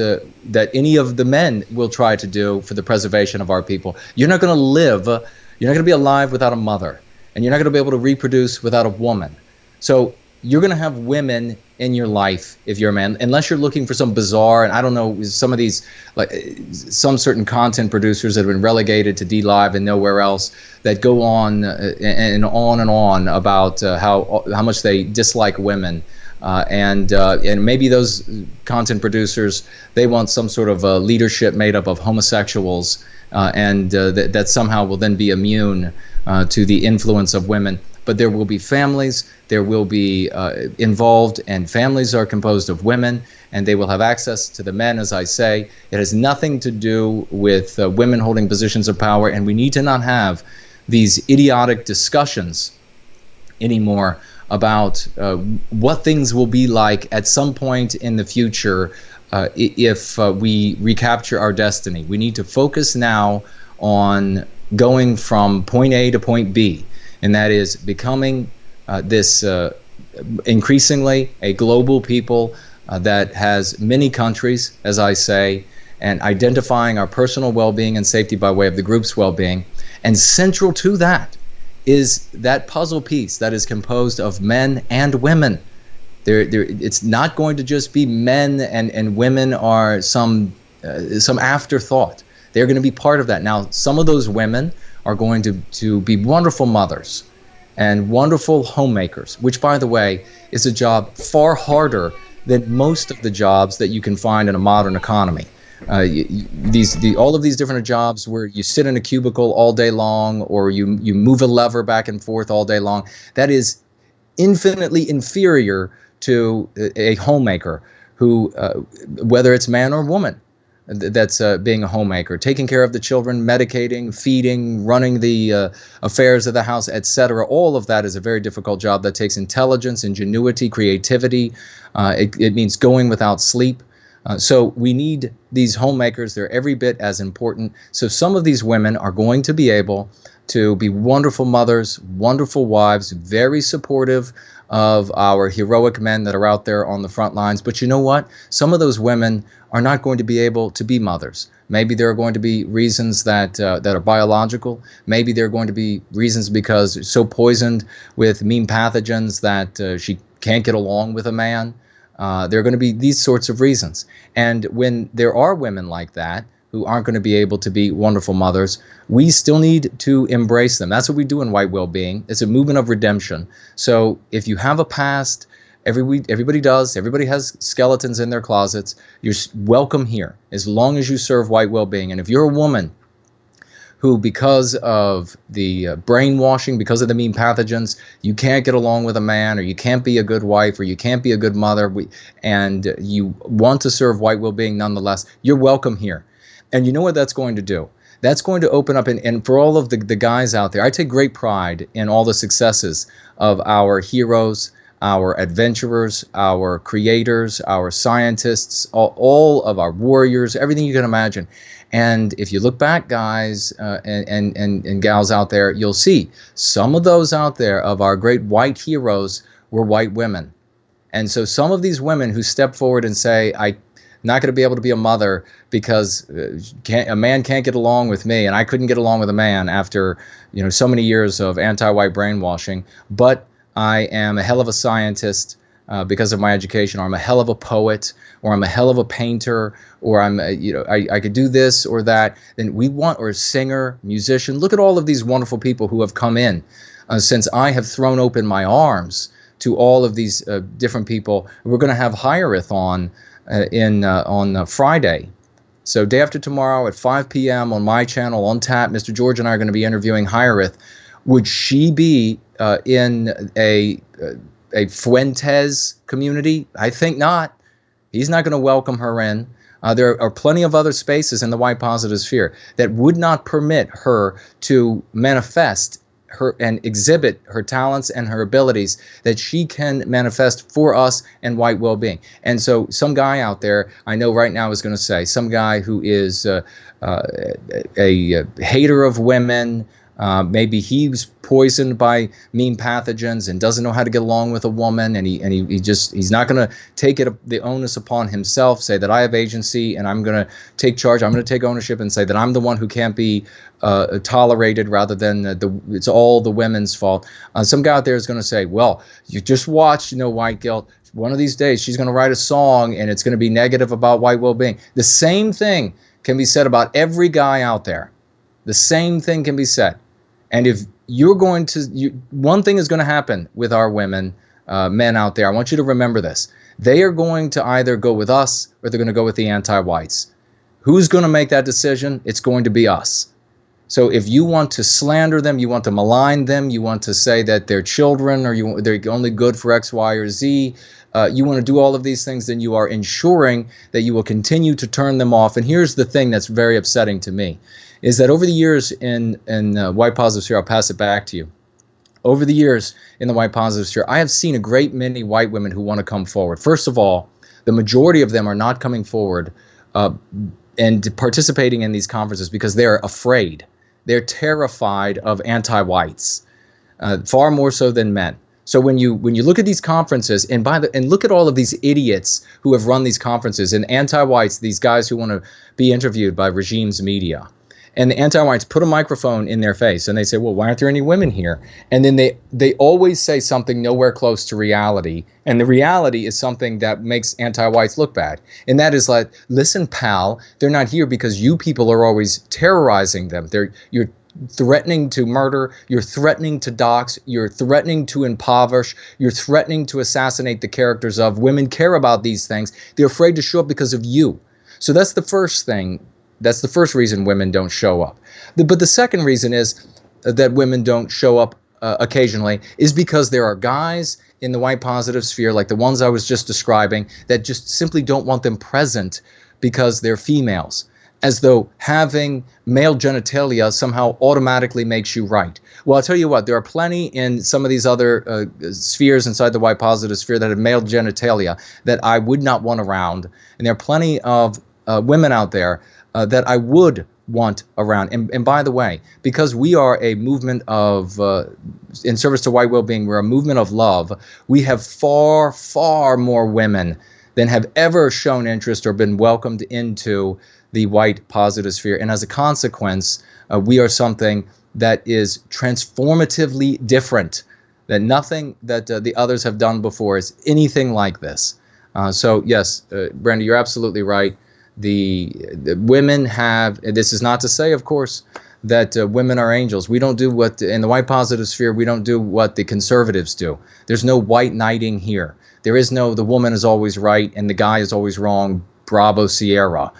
any of the men will try to do for the preservation of our people. You're not going to live, you're not going to be alive without a mother, and you're not going to be able to reproduce without a woman. So you're going to have women in your life if you're a man, unless you're looking for some bizarre, and I don't know, some of these, like some certain content producers that have been relegated to DLive and nowhere else, that go on and on about how much they dislike women. And maybe those content producers, they want some sort of leadership made up of homosexuals, and that somehow will then be immune to the influence of women. But there will be families, there will be involved, and families are composed of women, and they will have access to the men, as I say. It has nothing to do with women holding positions of power, and we need to not have these idiotic discussions anymore about what things will be like at some point in the future if we recapture our destiny. We need to focus now on going from point A to point B. and that is becoming this increasingly a global people that has many countries, as I say, and identifying our personal well-being and safety by way of the group's well-being. And central to that is that puzzle piece that is composed of men and women. It's not going to just be men and women are some afterthought. They're going to be part of that. Now, some of those women are going to be wonderful mothers and wonderful homemakers, which, by the way, is a job far harder than most of the jobs that you can find in a modern economy. All of these different jobs where you sit in a cubicle all day long, or you move a lever back and forth all day long, that is infinitely inferior to a homemaker who, whether it's man or woman, that's being a homemaker, taking care of the children, medicating, feeding, running the affairs of the house, etc. All of that is a very difficult job that takes intelligence, ingenuity, creativity. It means going without sleep. So we need these homemakers. They're every bit as important. So some of these women are going to be able to be wonderful mothers, wonderful wives, very supportive of our heroic men that are out there on the front lines. But you know what? Some of those women are not going to be able to be mothers. Maybe there are going to be reasons that are biological. Maybe there are going to be reasons because so poisoned with mean pathogens that she can't get along with a man. There are going to be these sorts of reasons. And when there are women like that who aren't going to be able to be wonderful mothers, we still need to embrace them. That's what we do in White Wellbeing. It's a movement of redemption. So if you have a past, everybody does. Everybody has skeletons in their closets. You're welcome here as long as you serve White Wellbeing. And if you're a woman who, because of the brainwashing, because of the mean pathogens, you can't get along with a man, or you can't be a good wife, or you can't be a good mother, and you want to serve White Wellbeing nonetheless, you're welcome here. And you know what that's going to do? That's going to open up, and for all of the guys out there, I take great pride in all the successes of our heroes, our adventurers, our creators, our scientists, all of our warriors, everything you can imagine. And if you look back, guys and gals out there, you'll see some of those out there of our great white heroes were white women. And so some of these women who step forward and say, I'm not going to be able to be a mother because a man can't get along with me, and I couldn't get along with a man after so many years of anti-white brainwashing, but I am a hell of a scientist because of my education, or I'm a hell of a poet, or I'm a hell of a painter, or I could do this or that. Then we want, or a singer, musician. Look at all of these wonderful people who have come in since I have thrown open my arms to all of these different people. We're going to have Hireth on Friday. So day after tomorrow at 5 p.m. on my channel on tap, Mr. George and I are going to be interviewing Hireth. Would she be in a Fuentes community? I think not. He's not going to welcome her in. There are plenty of other spaces in the white positive sphere that would not permit her to manifest her and exhibit her talents and her abilities that she can manifest for us and white well-being. And so some guy out there I know right now is going to say, some guy who is a hater of women, maybe he's poisoned by mean pathogens and doesn't know how to get along with a woman, and he's not going to take the onus upon himself, say that I have agency and I'm going to take charge, I'm going to take ownership and say that I'm the one who can't be tolerated, rather than it's all the women's fault. Some guy out there is going to say, well, you just watch, White Guilt. One of these days she's going to write a song and it's going to be negative about white well-being. The same thing can be said about every guy out there. The same thing can be said. And if you're going to, one thing is going to happen with our women, men out there. I want you to remember this. They are going to either go with us or they're going to go with the anti-whites. Who's going to make that decision? It's going to be us. So if you want to slander them, you want to malign them, you want to say that they're children, or they're only good for X, Y, or Z, you want to do all of these things, then you are ensuring that you will continue to turn them off. And here's the thing that's very upsetting to me, is that over the years in White Positive Sphere, I'll pass it back to you. Over the years in the White Positive Sphere, I have seen a great many white women who want to come forward. First of all, the majority of them are not coming forward and participating in these conferences because they're afraid. They're terrified of anti-whites. far more so than men. So when you look at these conferences, and look at all of these idiots who have run these conferences, and anti-whites, these guys who want to be interviewed by regime's media, and the anti-whites put a microphone in their face and they say, well, why aren't there any women here? And then they always say something nowhere close to reality, and the reality is something that makes anti-whites look bad. And that is like, listen, pal, they're not here because you people are always terrorizing them. You're threatening to murder, you're threatening to dox, you're threatening to impoverish, you're threatening to assassinate the characters of. Women care about these things. They're afraid to show up because of you. So that's the first thing. That's the first reason women don't show up. But the second reason is that women don't show up occasionally is because there are guys in the white positive sphere, like the ones I was just describing, that just simply don't want them present because they're females, as though having male genitalia somehow automatically makes you right. Well, I'll tell you what, there are plenty in some of these other spheres inside the white positive sphere that have male genitalia that I would not want around. And there are plenty of women out there that I would want around. And by the way, because we are a movement of, in service to white well-being, we're a movement of love, we have far, far more women than have ever shown interest or been welcomed into the white positive sphere. And as a consequence, we are something that is transformatively different, that nothing that the others have done before is anything like this. So yes, Brenda, you're absolutely right. The women have, this is not to say, of course, that women are angels. We don't do what, in the white positive sphere, we don't do what the conservatives do. There's no white knighting here. There is no, the woman is always right and the guy is always wrong, bravo Sierra.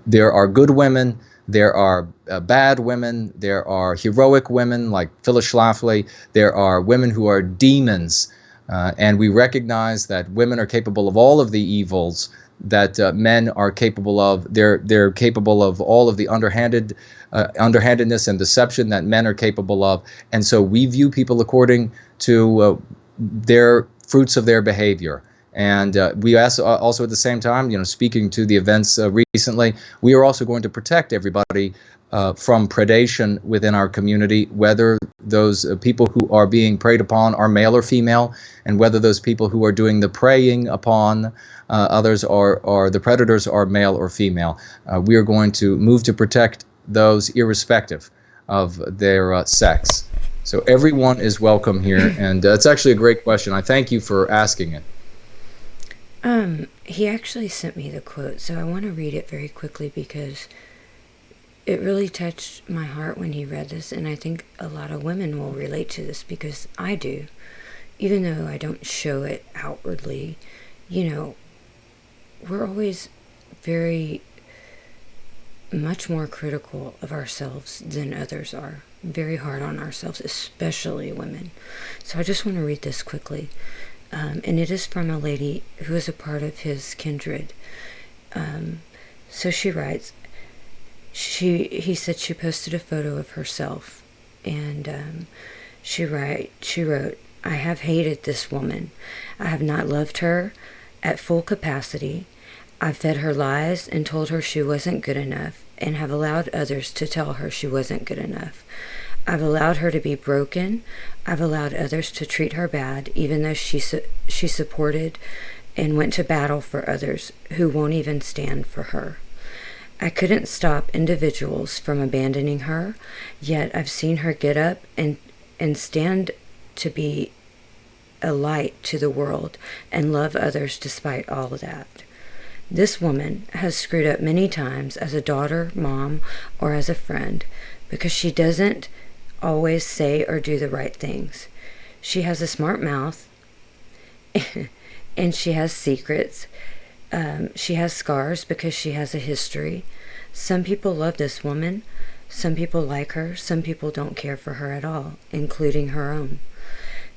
There are good women, there are bad women, there are heroic women like Phyllis Schlafly, there are women who are demons, and we recognize that women are capable of all of the evils that men are capable of. They're capable of all of the underhandedness and deception that men are capable of, and so we view people according to their fruits of their behavior. And we also at the same time, speaking to the events recently, we are also going to protect everybody from predation within our community, whether those people who are being preyed upon are male or female, and whether those people who are doing the preying upon others or the predators are male or female. We are going to move to protect those irrespective of their sex. So everyone is welcome here, and it's actually a great question. I thank you for asking it. He actually sent me the quote, so I want to read it very quickly because it really touched my heart when he read this, and I think a lot of women will relate to this because I do. Even though I don't show it outwardly, we're always very much more critical of ourselves than others are. Very hard on ourselves, especially women. So I just want to read this quickly. And it is from a lady who is a part of his kindred. So she writes, he said she posted a photo of herself, and she wrote, I have hated this woman. I have not loved her at full capacity. I've fed her lies and told her she wasn't good enough, and have allowed others to tell her she wasn't good enough. I've allowed her to be broken. I've allowed others to treat her bad, even though she supported and went to battle for others who won't even stand for her. I couldn't stop individuals from abandoning her, yet I've seen her get up and stand to be a light to the world and love others despite all of that. This woman has screwed up many times as a daughter, mom, or as a friend because she doesn't always say or do the right things. She has a smart mouth and she has secrets. She has scars because she has a history. Some people love this woman. Some people like her. Some people don't care for her at all, including her own.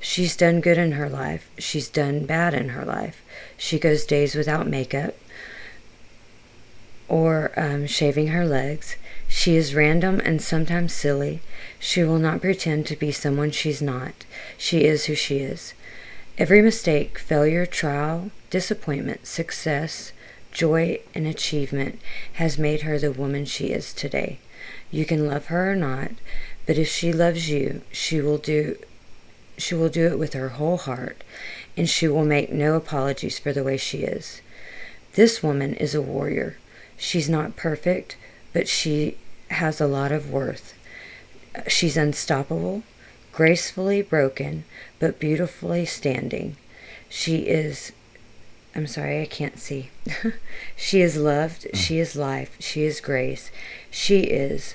She's done good in her life. She's done bad in her life. She goes days without makeup or shaving her legs. She is random and sometimes silly. She will not pretend to be someone she's not. She is who she is. Every mistake, failure, trial, disappointment, success, joy, and achievement has made her the woman she is today. You can love her or not, but if she loves you, she will do She will do it with her whole heart, and she will make no apologies for the way she is. This woman is a warrior. She's not perfect, but she has a lot of worth. She's unstoppable, gracefully broken, but beautifully standing. She is, I'm sorry, I can't see. She is loved, she is life, she is grace. She is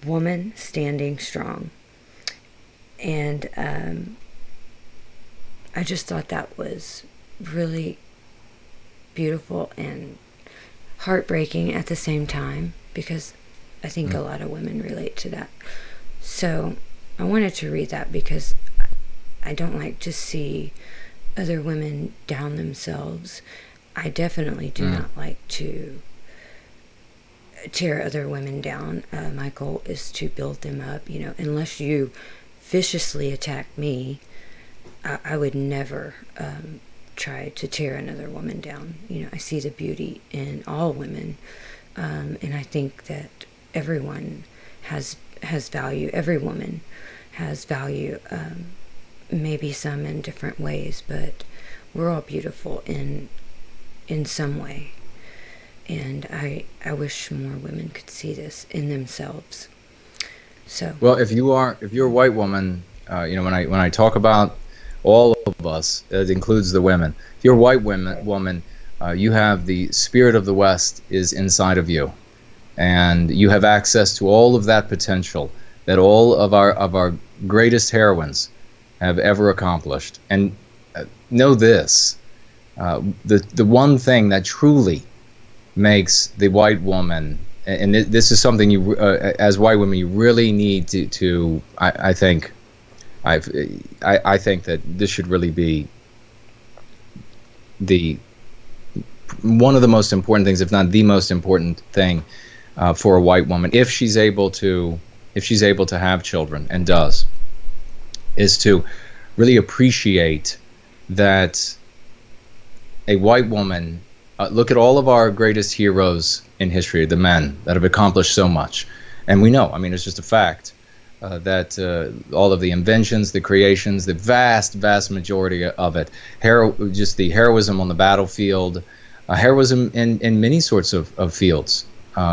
woman standing strong. And I just thought that was really beautiful and heartbreaking at the same time, because I think a lot of women relate to that. So I wanted to read that because I don't like to see other women down themselves. I definitely do not like to tear other women down. My goal is to build them up. Unless you viciously attack me, I would never try to tear another woman down. I see the beauty in all women, and I think that everyone has value. Every woman has value, maybe some in different ways, but we're all beautiful in some way. And I wish more women could see this in themselves. So Well, if you're a white woman, when I talk about all of us, it includes the women. If you're a white woman, you have the spirit of the West is inside of you, and you have access to all of that potential that all of our greatest heroines have ever accomplished. And know this: the one thing that truly makes the white woman, and this is something you, as white women, you really need to I think that this should really be the one of the most important things, if not the most important thing, for a white woman, if she's able to have children, and does, is to really appreciate that a white woman. Look at all of our greatest heroes in history, the men that have accomplished so much. And we know, it's just a fact, that all of the inventions, the creations, the vast majority of it, just the heroism on the battlefield, heroism in many sorts of fields,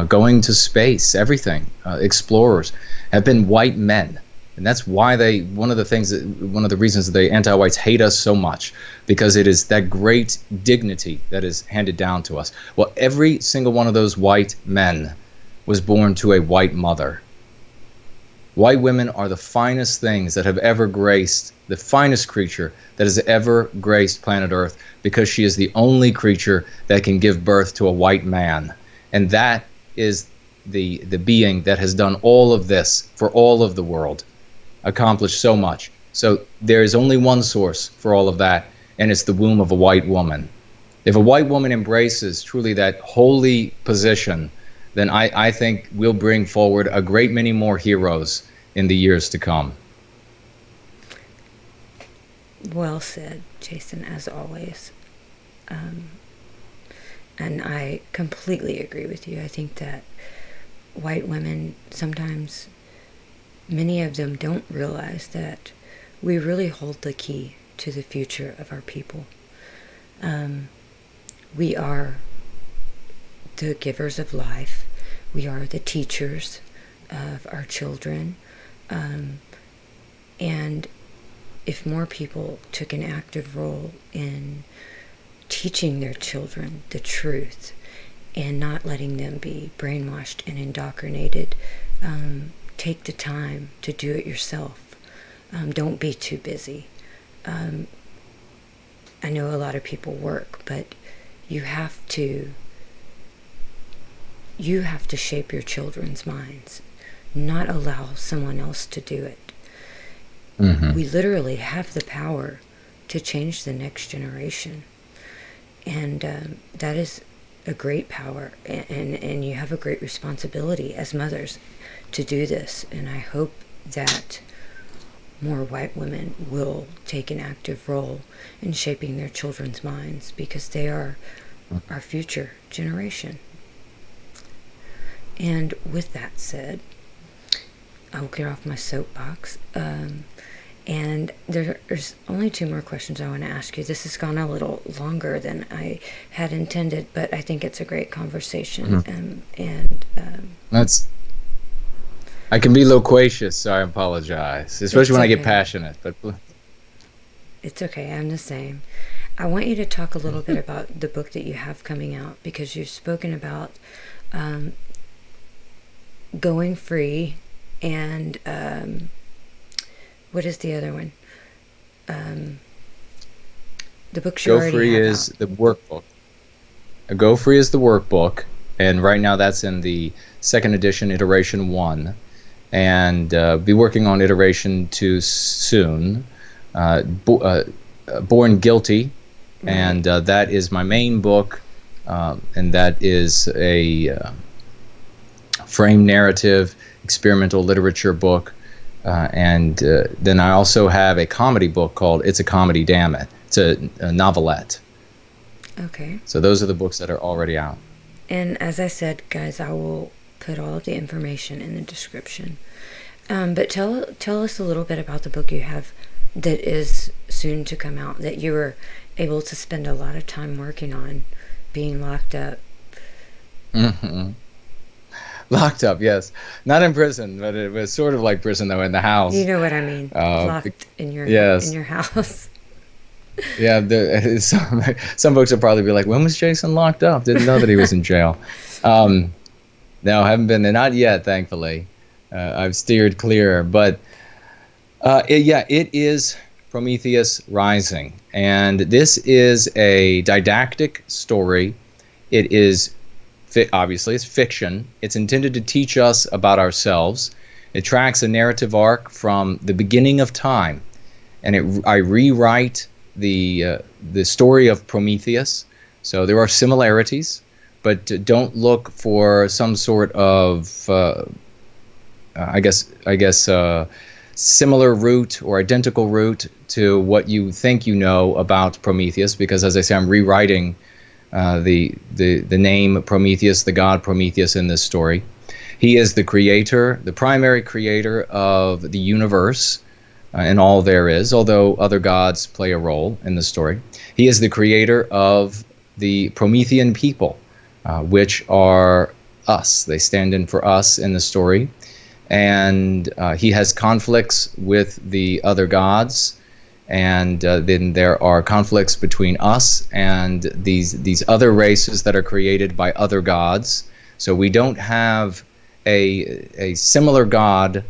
going to space, everything, explorers, have been white men. And that's why one of the reasons that the anti-whites hate us so much, because it is that great dignity that is handed down to us. Well, every single one of those white men was born to a white mother. White women are the finest things that have ever graced, the finest creature that has ever graced planet Earth, because she is the only creature that can give birth to a white man. And that is the being that has done all of this for all of the world, accomplished so much. So there is only one source for all of that, and it's the womb of a white woman. If a white woman embraces truly that holy position, then I think we'll bring forward a great many more heroes in the years to come. well said, Jason, as always. And I completely agree with you. I think that white women sometimes, many of them don't realize that we really hold the key to the future of our people. We are the givers of life. We are the teachers of our children. And if more people took an active role in teaching their children the truth and not letting them be brainwashed and indoctrinated, take the time to do it yourself. Don't be too busy. I know a lot of people work, but you have to shape your children's minds, not allow someone else to do it. Mm-hmm. We literally have the power to change the next generation, and that is a great power, and you have a great responsibility as mothers to do this. And I hope that more white women will take an active role in shaping their children's minds, because they are our future generation. And with that said, I'll get off my soapbox. And there's only two more questions I want to ask you. This has gone a little longer than I had intended, but I think it's a great conversation. That's. I can be loquacious, so I apologize, especially when I get passionate. But it's okay. I'm the same. I want you to talk a little bit about the book that you have coming out, because you've spoken about going free and what is the other one? The books you already have out. Go Free is the workbook. Go Free is the workbook, and right now that's in the second edition, iteration 1, and be working on iteration 2 soon. Born Guilty, right. And that is my main book, and that is a frame narrative, experimental literature book. And then I also have a comedy book called It's a Comedy, Damn It. It's a novelette. Okay. So those are the books that are already out. And as I said, guys, I will put all of the information in the description. But tell us a little bit about the book you have that is soon to come out, that you were able to spend a lot of time working on, being locked up. Mm-hmm. Locked up, yes. Not in prison, but it was sort of like prison, though, in the house. You know what I mean. Locked in your house. Yeah, some folks will probably be like, when was Jason locked up? Didn't know that he was in jail. No, haven't been there. Not yet, thankfully. I've steered clear. But, it is Prometheus Rising. And this is a didactic story. It is obviously, it's fiction. It's intended to teach us about ourselves. It tracks a narrative arc from the beginning of time, and I rewrite the story of Prometheus. So there are similarities, but don't look for some sort of similar route or identical route to what you think you know about Prometheus, because, as I say, I'm rewriting the name Prometheus, the god Prometheus in this story. He is the creator, the primary creator of the universe and all there is, although other gods play a role in the story. He is the creator of the Promethean people, which are us. They stand in for us in the story. And he has conflicts with the other gods. And then there are conflicts between us and these other races that are created by other gods. So we don't have a similar god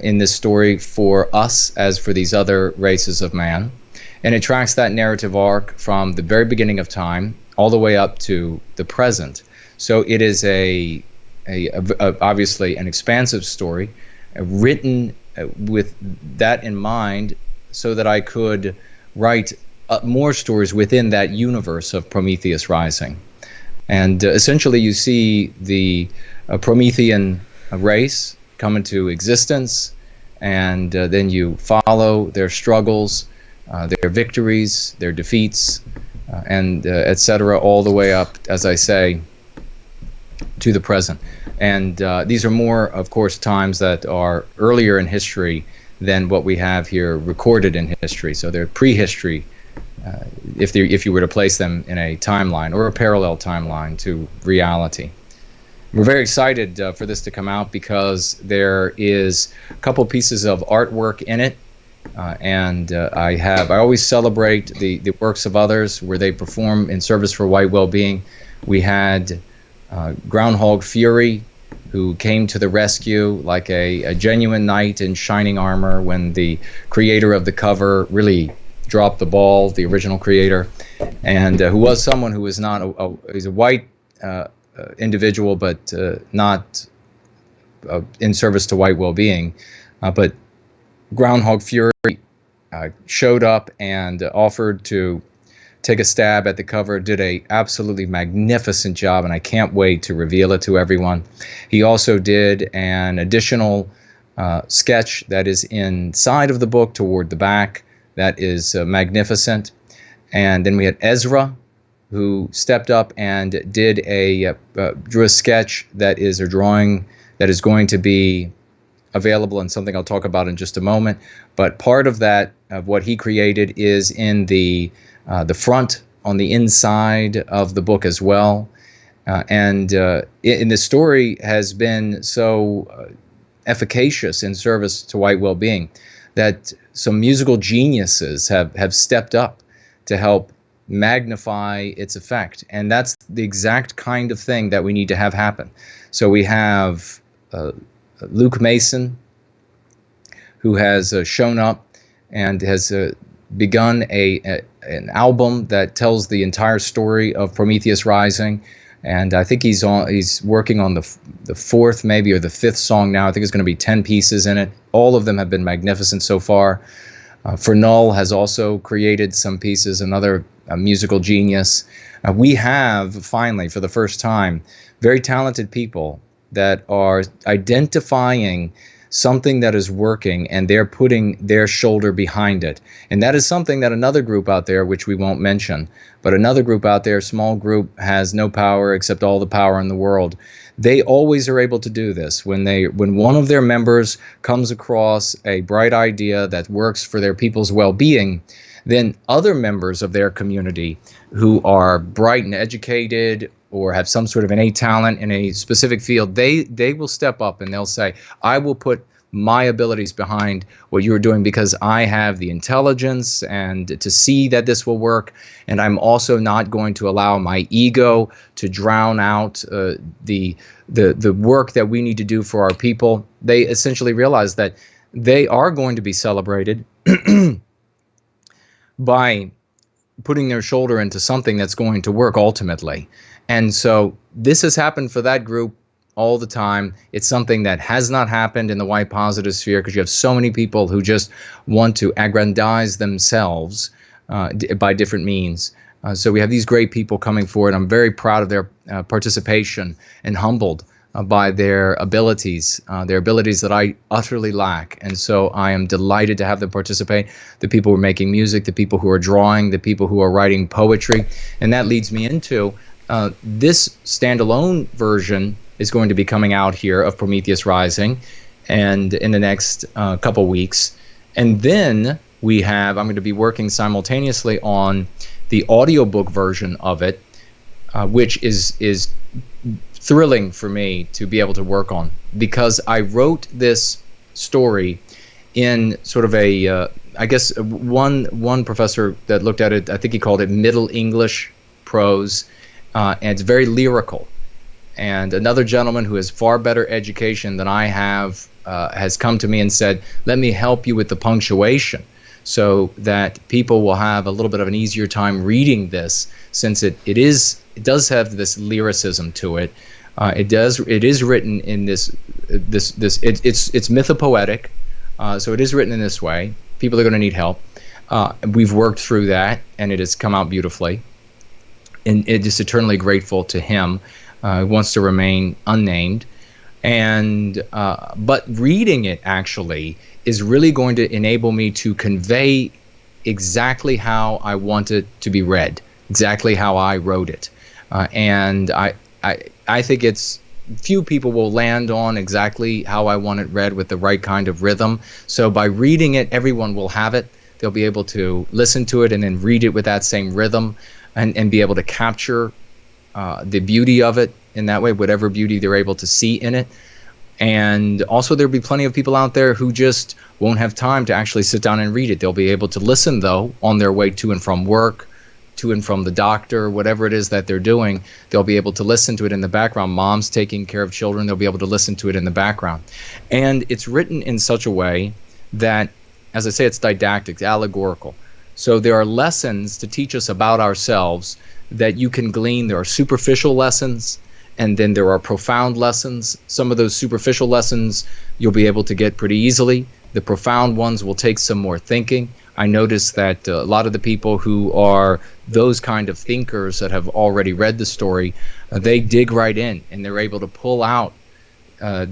in this story for us as for these other races of man. And it tracks that narrative arc from the very beginning of time all the way up to the present. So it is obviously an expansive story written with that in mind, so that I could write more stories within that universe of Prometheus Rising. And essentially you see the Promethean race come into existence, and then you follow their struggles, their victories, their defeats, and etc., all the way up, as I say, to the present. And these are more, of course, times that are earlier in history than what we have here recorded in history. So they're prehistory, if you were to place them in a timeline or a parallel timeline to reality. We're very excited for this to come out, because there is a couple pieces of artwork in it, and I always celebrate the works of others where they perform in service for white well-being. We had Groundhog Fury, who came to the rescue like a genuine knight in shining armor when the creator of the cover really dropped the ball, the original creator, and who was someone who was not he's a white individual, but not in service to white well-being. But Groundhog Fury showed up and offered to take a stab at the cover, did a absolutely magnificent job, and I can't wait to reveal it to everyone. He also did an additional sketch that is inside of the book toward the back that is magnificent. And then we had Ezra, who stepped up and did drew a sketch that is a drawing that is going to be available and something I'll talk about in just a moment. But part of that, of what he created, is in the front, on the inside of the book as well. And the story has been so efficacious in service to white well-being that some musical geniuses have stepped up to help magnify its effect. And that's the exact kind of thing that we need to have happen. So we have Luke Mason, who has shown up and has begun an album that tells the entire story of Prometheus Rising. And I think he's working on the fourth, maybe, or the fifth song now. I think it's going to be 10 pieces in it. All of them have been magnificent so far. Parental has also created some pieces, another musical genius. We have, finally, for the first time, very talented people that are identifying something that is working, and they're putting their shoulder behind it. And that is something that another group out there, which we won't mention, but another group out there, small group, has no power except all the power in the world. They always are able to do this. When one of their members comes across a bright idea that works for their people's well-being, then other members of their community who are bright and educated or have some sort of innate talent in a specific field, they will step up and they'll say, I will put my abilities behind what you're doing because I have the intelligence and to see that this will work. And I'm also not going to allow my ego to drown out the work that we need to do for our people. They essentially realize that they are going to be celebrated by putting their shoulder into something that's going to work ultimately. And so this has happened for that group all the time. It's something that has not happened in the white positive sphere because you have so many people who just want to aggrandize themselves by different means. So we have these great people coming forward. I'm very proud of their participation and humbled by their abilities that I utterly lack. And so I am delighted to have them participate. The people who are making music, the people who are drawing, the people who are writing poetry. And that leads me into this standalone version is going to be coming out here of Prometheus Rising, and in the next couple weeks. And then I'm going to be working simultaneously on the audiobook version of it, which is thrilling for me to be able to work on, because I wrote this story in sort of a, I guess one professor that looked at it, I think he called it Middle English prose, and it's very lyrical. And another gentleman who has far better education than I have has come to me and said, let me help you with the punctuation so that people will have a little bit of an easier time reading this, since it does have this lyricism to it. It is written in it's mythopoetic, so it is written in this way. People are going to need help. We've worked through that, and it has come out beautifully. And it is eternally grateful to him. Who wants to remain unnamed. And but reading it actually is really going to enable me to convey exactly how I want it to be read, exactly how I wrote it. And I think few people will land on exactly how I want it read with the right kind of rhythm. So by reading it, everyone will have it. They'll be able to listen to it and then read it with that same rhythm, and be able to capture the beauty of it in that way, whatever beauty they're able to see in it. And also there'll be plenty of people out there who just won't have time to actually sit down and read it. They'll be able to listen, though, on their way to and from work, to and from the doctor, whatever it is that they're doing. They'll be able to listen to it in the background. Moms taking care of children, they'll be able to listen to it in the background. And it's written in such a way that, as I say, it's didactic, it's allegorical. So there are lessons to teach us about ourselves that you can glean. There are superficial lessons, and then there are profound lessons. Some of those superficial lessons you'll be able to get pretty easily. The profound ones will take some more thinking. I notice that a lot of the people who are those kind of thinkers that have already read the story, they dig right in, and they're able to pull out,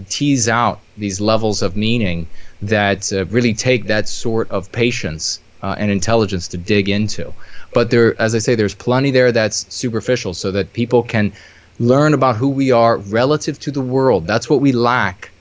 tease out these levels of meaning that really take that sort of patience and intelligence to dig into. But there, as I say, there's plenty there that's superficial, so that people can learn about who we are relative to the world. That's what we lack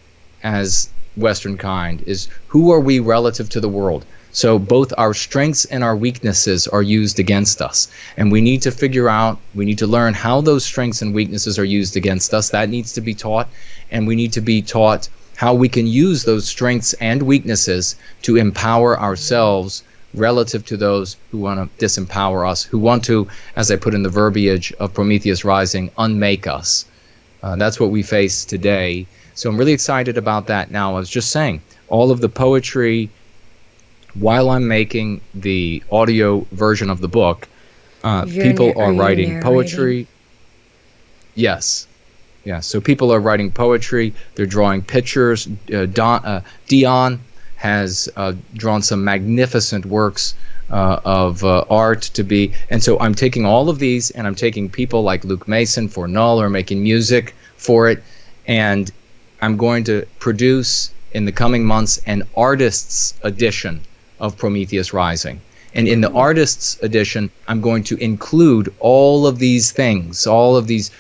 as Western kind is, who are we relative to the world? So both our strengths and our weaknesses are used against us. And we need to figure out, we need to learn how those strengths and weaknesses are used against us. That needs to be taught. And we need to be taught how we can use those strengths and weaknesses to empower ourselves relative to those who want to disempower us, who want to, as I put in the verbiage of Prometheus Rising, unmake us. That's what we face today. So I'm really excited about that. Now, I was just saying, all of the poetry, while I'm making the audio version of the book, people are writing poetry. Yes. Yeah, so people are writing poetry. They're drawing pictures. Dion has drawn some magnificent works of art to be. And so I'm taking all of these, and I'm taking people like Luke Mason for Null are making music for it. And I'm going to produce in the coming months an artist's edition of Prometheus Rising. And in the artist's edition, I'm going to include all of these things, all of these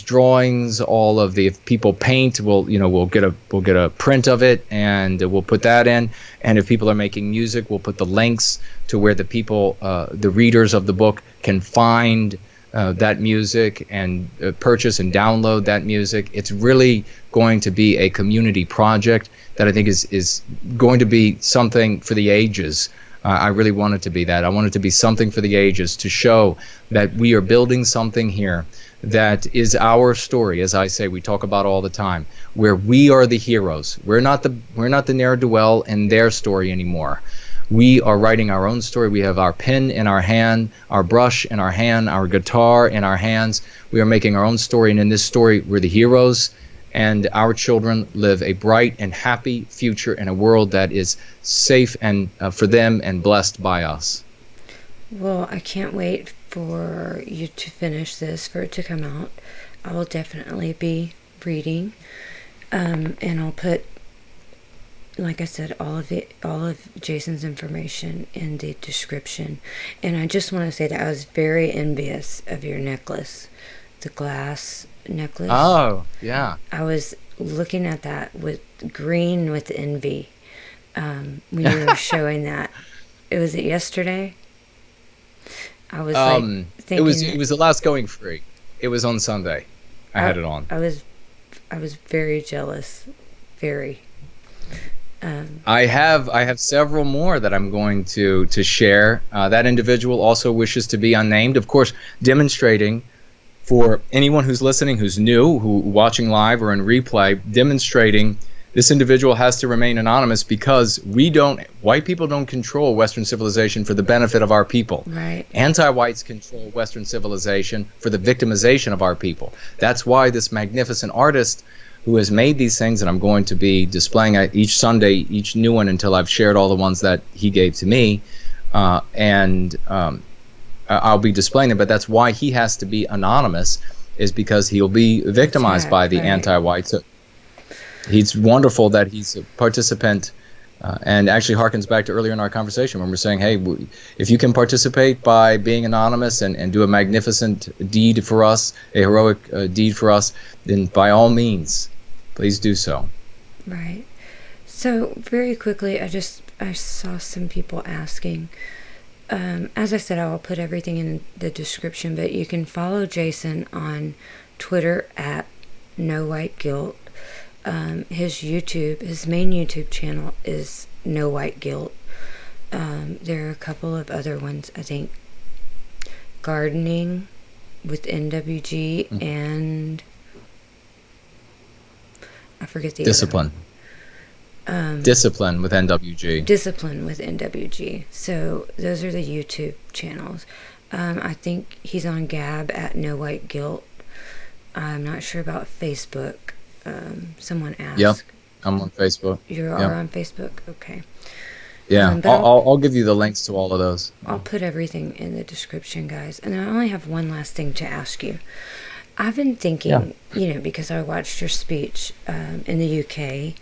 drawings, all of the, if people paint, we'll get a print of it, and we'll put that in. And if people are making music, we'll put the links to where the people, the readers of the book, can find that music and purchase and download that music. It's really going to be a community project that I think is going to be something for the ages. I really want it to be that. I want it to be something for the ages, to show that we are building something here that is our story. As I say, we talk about all the time, where we are the heroes. We're not the ne'er-do-well in their story anymore. We are writing our own story. We have our pen in our hand, our brush in our hand, our guitar in our hands. We are making our own story, and in this story, we're the heroes, and our children live a bright and happy future in a world that is safe and for them and blessed by us. Well, I can't wait for you to finish this, for it to come out. I will definitely be reading, and I'll put, like I said, all of Jason's information in the description. And I just want to say that I was very envious of your necklace, the glass necklace. Oh, yeah. I was looking at that with green with envy when you were showing that. Was it yesterday? I was thinking it was the last going free. It was on Sunday. I had it on. I was very jealous, very. I have several more that I'm going to share. That individual also wishes to be unnamed, of course, demonstrating for anyone who's listening, who's new, who watching live or in replay, demonstrating this individual has to remain anonymous because white people don't control Western civilization for the benefit of our people. Right. Anti-whites control Western civilization for the victimization of our people. That's why this magnificent artist who has made these things, and I'm going to be displaying each Sunday, each new one until I've shared all the ones that he gave to me, and I'll be displaying them, but that's why he has to be anonymous, is because he'll be victimized by the anti-whites. It's wonderful that he's a participant, and actually harkens back to earlier in our conversation when we're saying, hey, if you can participate by being anonymous and do a magnificent deed for us, a heroic deed for us, then by all means, please do so. Right. So very quickly, I saw some people asking. As I said, I will put everything in the description, but you can follow Jason on Twitter at No White Guilt. His main YouTube channel is No White Guilt. There are a couple of other ones, I think. Gardening with NWG and I forget the Discipline. Discipline with NWG. Discipline with NWG. So those are the YouTube channels. I think he's on Gab at No White Guilt. I'm not sure about Facebook. Someone asked. Yep, I'm on Facebook. You are on Facebook? Okay. Yeah, I'll give you the links to all of those. I'll put everything in the description, guys. And I only have one last thing to ask you. I've been thinking, because I watched your speech in the UK,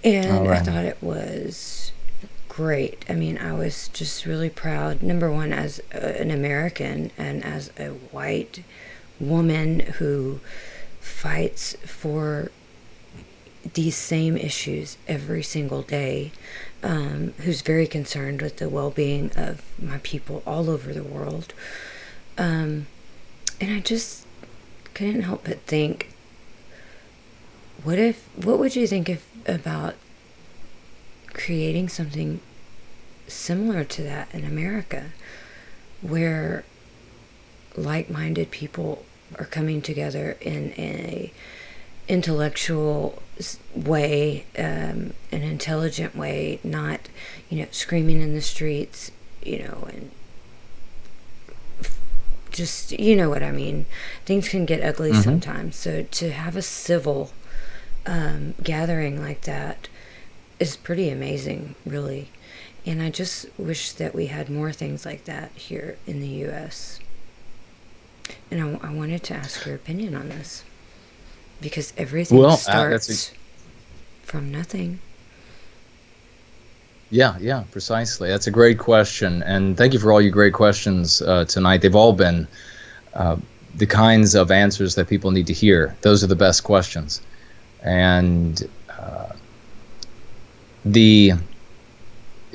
and I thought it was great. I mean, I was just really proud, number one, as an American and as a white woman who fights for these same issues every single day, who's very concerned with the well-being of my people all over the world. And I just couldn't help but think, what would you think about creating something similar to that in America, where like-minded people are coming together in a intellectual way, an intelligent way, not, screaming in the streets, and just, what I mean. Things can get ugly sometimes. So to have a civil gathering like that is pretty amazing, really. And I just wish that we had more things like that here in the U.S. And I wanted to ask your opinion on this, because everything starts from nothing. Yeah, precisely. That's a great question, and thank you for all your great questions tonight. They've all been the kinds of answers that people need to hear. Those are the best questions. And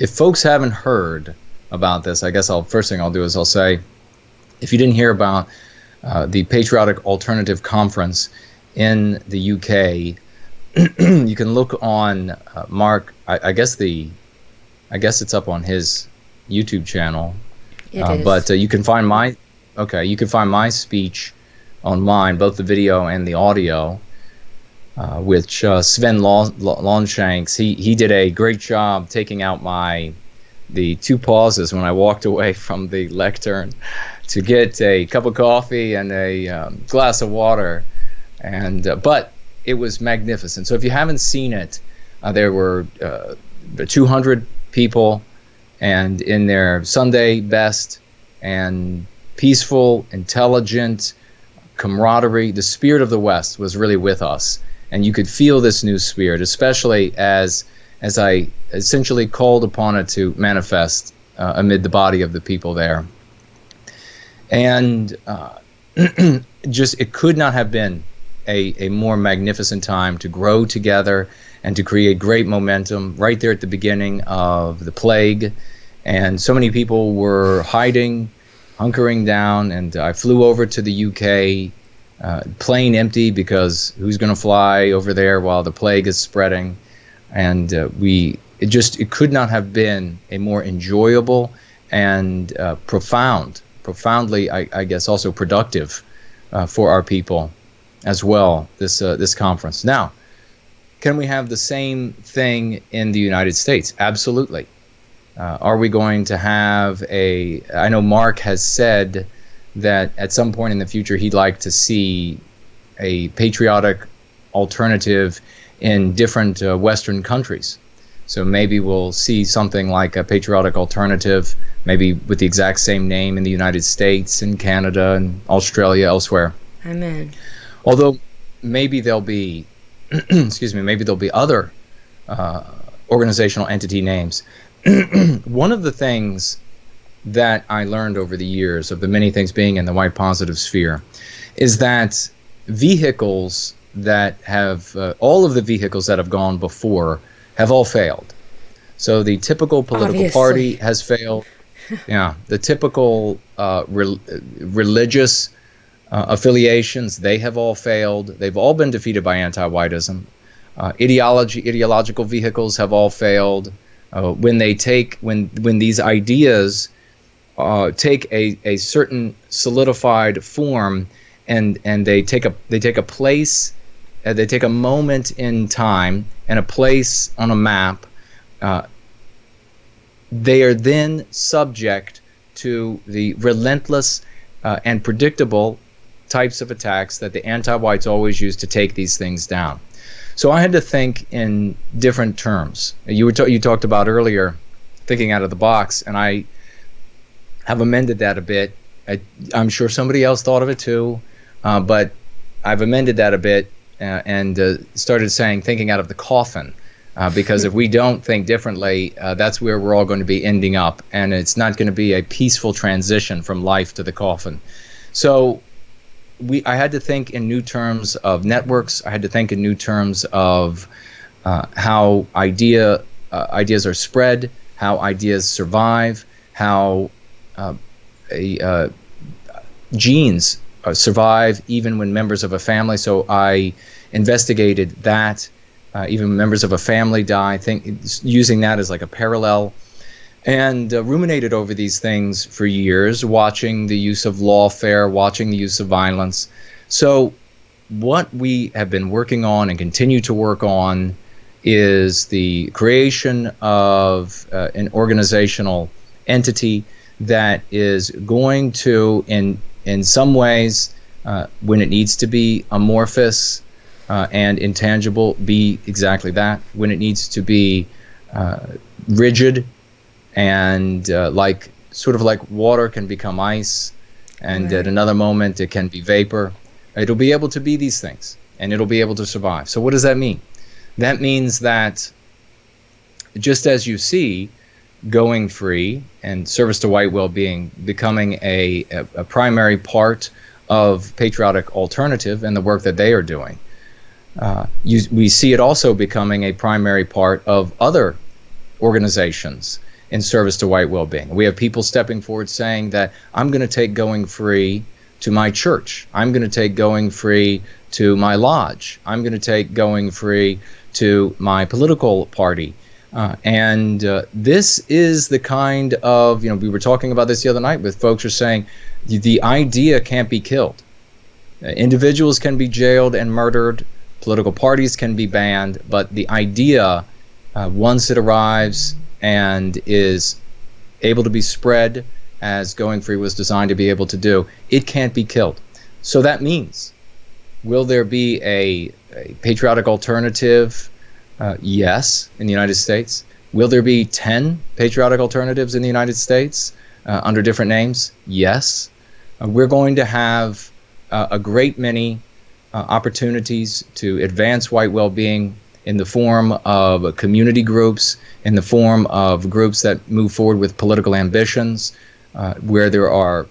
if folks haven't heard about this, I guess first thing I'll do is I'll say, if you didn't hear about the Patriotic Alternative Conference in the UK, you can look on Mark. I guess it's up on his YouTube channel. It is. But you can find my speech on mine, both the video and the audio, which Sven Lonshanks, he did a great job taking out the two pauses when I walked away from the lectern to get a cup of coffee and a glass of water, but it was magnificent. So if you haven't seen it, there were 200 people, and in their Sunday best, and peaceful, intelligent camaraderie. The spirit of the West was really with us, and you could feel this new spirit, especially as I essentially called upon it to manifest amid the body of the people there. And it could not have been a more magnificent time to grow together and to create great momentum right there at the beginning of the plague. And so many people were hiding, hunkering down, and I flew over to the UK, plane empty, because who's going to fly over there while the plague is spreading? And it could not have been a more enjoyable and profoundly, I guess, also productive for our people as well, this conference. Now, can we have the same thing in the United States? Absolutely. Are we going to have I know Mark has said that at some point in the future he'd like to see a patriotic alternative in different Western countries. So maybe we'll see something like a patriotic alternative, maybe with the exact same name in the United States and Canada and Australia, elsewhere. Amen. Although maybe there'll be, maybe there'll be other organizational entity names. One of the things that I learned over the years, of the many things being in the white positive sphere, is that vehicles that have, all of the vehicles that have gone before have all failed. So the typical political party has failed. Yeah, the typical religious affiliations, they have all failed. They've all been defeated by anti-whiteism. Ideological vehicles have all failed. When these ideas take a certain solidified form, and they take a place, they take a moment in time and a place on a map, they are then subject to the relentless and predictable types of attacks that the anti-whites always use to take these things down. So I had to think in different terms. You talked about earlier thinking out of the box, and I have amended that a bit. I'm sure somebody else thought of it too, but I've amended that a bit and started saying thinking out of the coffin, because if we don't think differently, that's where we're all going to be ending up, and it's not going to be a peaceful transition from life to the coffin. So I had to think in new terms of networks. I had to think in new terms of how ideas are spread, how ideas survive, how a genes survive even when members of a family. So I investigated that. Even members of a family die. Using that as like a parallel, and ruminated over these things for years, watching the use of lawfare, watching the use of violence. So what we have been working on and continue to work on is the creation of an organizational entity that is going to, in some ways, when it needs to be amorphous and intangible, be exactly that. When it needs to be rigid and like water can become ice, and Right. at another moment it can be vapor. It'll be able to be these things, and it'll be able to survive. So what does that mean? That means that just as you see Going Free and Service to White Wellbeing becoming a primary part of Patriotic Alternative and the work that they are doing, we see it also becoming a primary part of other organizations in service to white well-being. We have people stepping forward saying that I'm going to take Going Free to my church. I'm going to take Going Free to my lodge. I'm going to take Going Free to my political party. And this is the kind of, we were talking about this the other night with folks who are saying the idea can't be killed. Individuals can be jailed and murdered. Political parties can be banned. But the idea, once it arrives and is able to be spread, as Going Free was designed to be able to do, it can't be killed. So that means, will there be a patriotic alternative? Yes, in the United States. Will there be 10 patriotic alternatives in the United States under different names? Yes. We're going to have a great many opportunities to advance white well-being in the form of community groups, in the form of groups that move forward with political ambitions, where there are,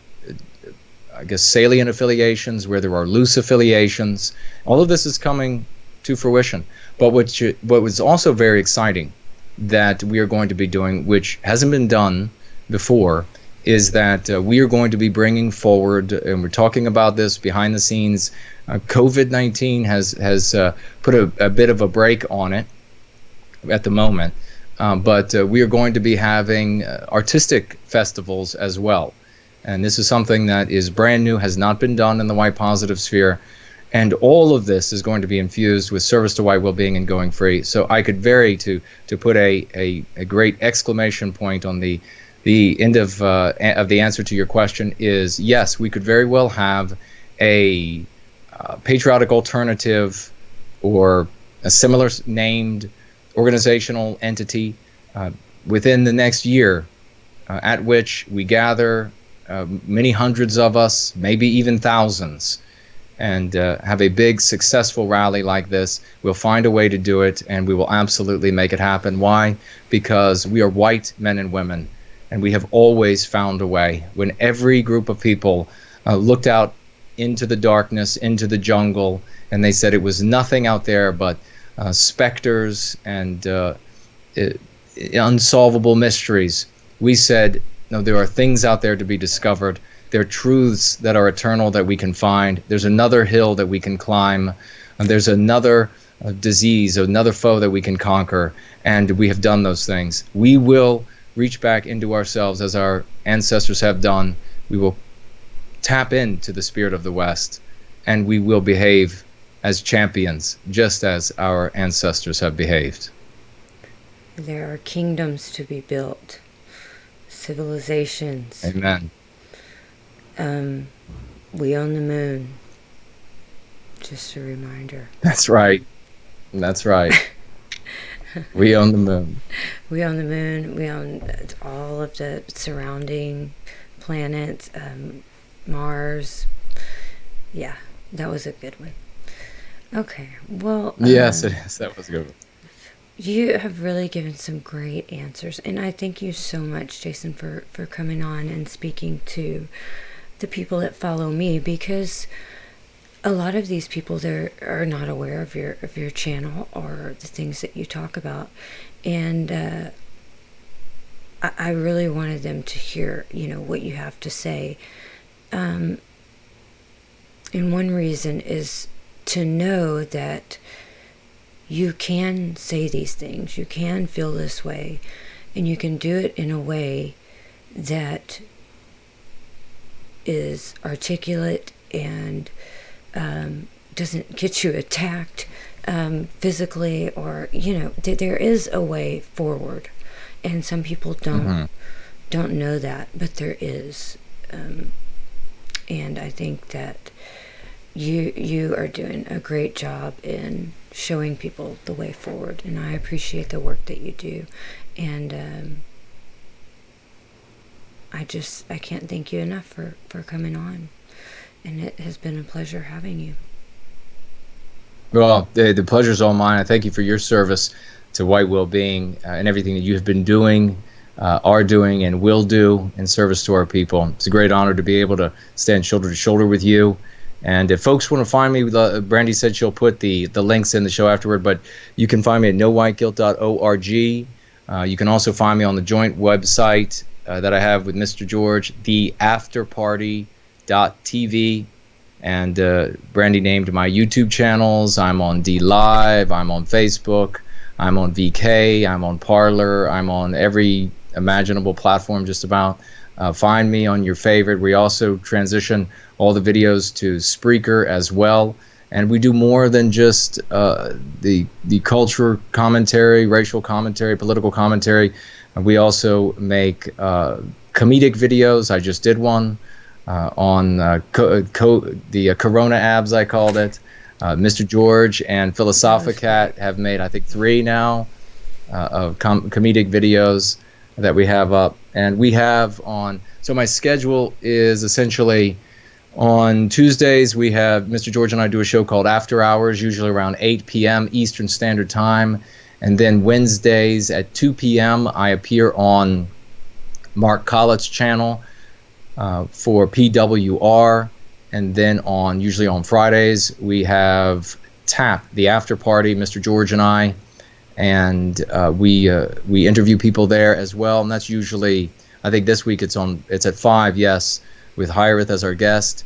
salient affiliations, where there are loose affiliations. All of this is coming to fruition. But what was also very exciting that we are going to be doing, which hasn't been done before, is that we are going to be bringing forward, and we're talking about this behind the scenes, COVID-19 has put a bit of a brake on it at the moment, but we are going to be having artistic festivals as well. And this is something that is brand new, has not been done in the white positive sphere. And all of this is going to be infused with service to white well-being and Going Free. So I could to put a great exclamation point on the end of the answer to your question is, yes, we could very well have a patriotic alternative or a similar named organizational entity within the next year, at which we gather many hundreds of us, maybe even thousands, and have a big successful rally like this. We'll find a way to do it, and we will absolutely make it happen. Why? Because we are white men and women, and we have always found a way. When every group of people looked out into the darkness, into the jungle, and they said it was nothing out there but specters and unsolvable mysteries, we said, no, there are things out there to be discovered. There are truths that are eternal that we can find. There's another hill that we can climb. And there's another disease, another foe that we can conquer. And we have done those things. We will reach back into ourselves as our ancestors have done. We will tap into the spirit of the West. And we will behave as champions, just as our ancestors have behaved. There are kingdoms to be built, civilizations. Amen. We own the moon. Just a reminder. That's right. That's right. We own the moon. We own the moon. We own all of the surrounding planets, Mars. Yeah, that was a good one. Okay, well... yes, it is. That was a good one. You have really given some great answers, and I thank you so much, Jason, for coming on and speaking to the people that follow me, because a lot of these people there are not aware of your channel or the things that you talk about, and I really wanted them to hear, what you have to say. And one reason is to know that you can say these things, you can feel this way, and you can do it in a way that is articulate and doesn't get you attacked physically, or there is a way forward, and some people don't know that, but there is, and I think that you are doing a great job in showing people the way forward, and I appreciate the work that you do, and I can't thank you enough for coming on, and it has been a pleasure having you. Well, the pleasure's all mine. I thank you for your service to white well-being and everything that you have been doing, are doing, and will do in service to our people. It's a great honor to be able to stand shoulder to shoulder with you. And if folks want to find me, Brandy said she'll put the links in the show afterward, but you can find me at nowhiteguilt.org. You can also find me on the joint website that I have with Mr. George, theafterparty.tv. And Brandy named my YouTube channels. I'm on D Live, I'm on Facebook, I'm on VK, I'm on Parler, I'm on every imaginable platform just about. Find me on your favorite. We also transition all the videos to Spreaker as well. And we do more than just the culture commentary, racial commentary, political commentary. We also make comedic videos. I just did one on the Corona abs, I called it. Mr. George and Philosophicat have made, I think, 3 now of comedic videos that we have up. And we have on, so my schedule is essentially on Tuesdays, we have Mr. George and I do a show called After Hours, usually around 8 p.m. Eastern Standard Time. And then Wednesdays at 2 p.m., I appear on Mark Collett's channel for PWR. And then usually on Fridays, we have TAP, the After Party, Mr. George and I. And we interview people there as well. And that's usually, I think this week it's at 5, yes, with Hireth as our guest.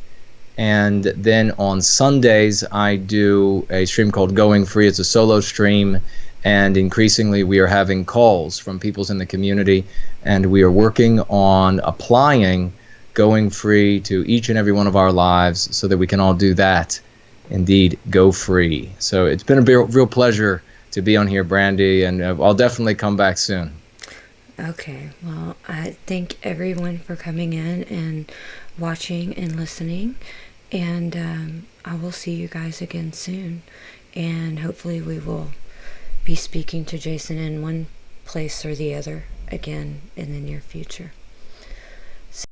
And then on Sundays, I do a stream called Going Free. It's a solo stream. And increasingly, we are having calls from people in the community. And we are working on applying Going Free to each and every one of our lives so that we can all do that. Indeed, go free. So it's been a real pleasure to be on here, Brandy. And I'll definitely come back soon. Okay, well, I thank everyone for coming in and watching and listening, and I will see you guys again soon, and hopefully we will be speaking to Jason in one place or the other again in the near future.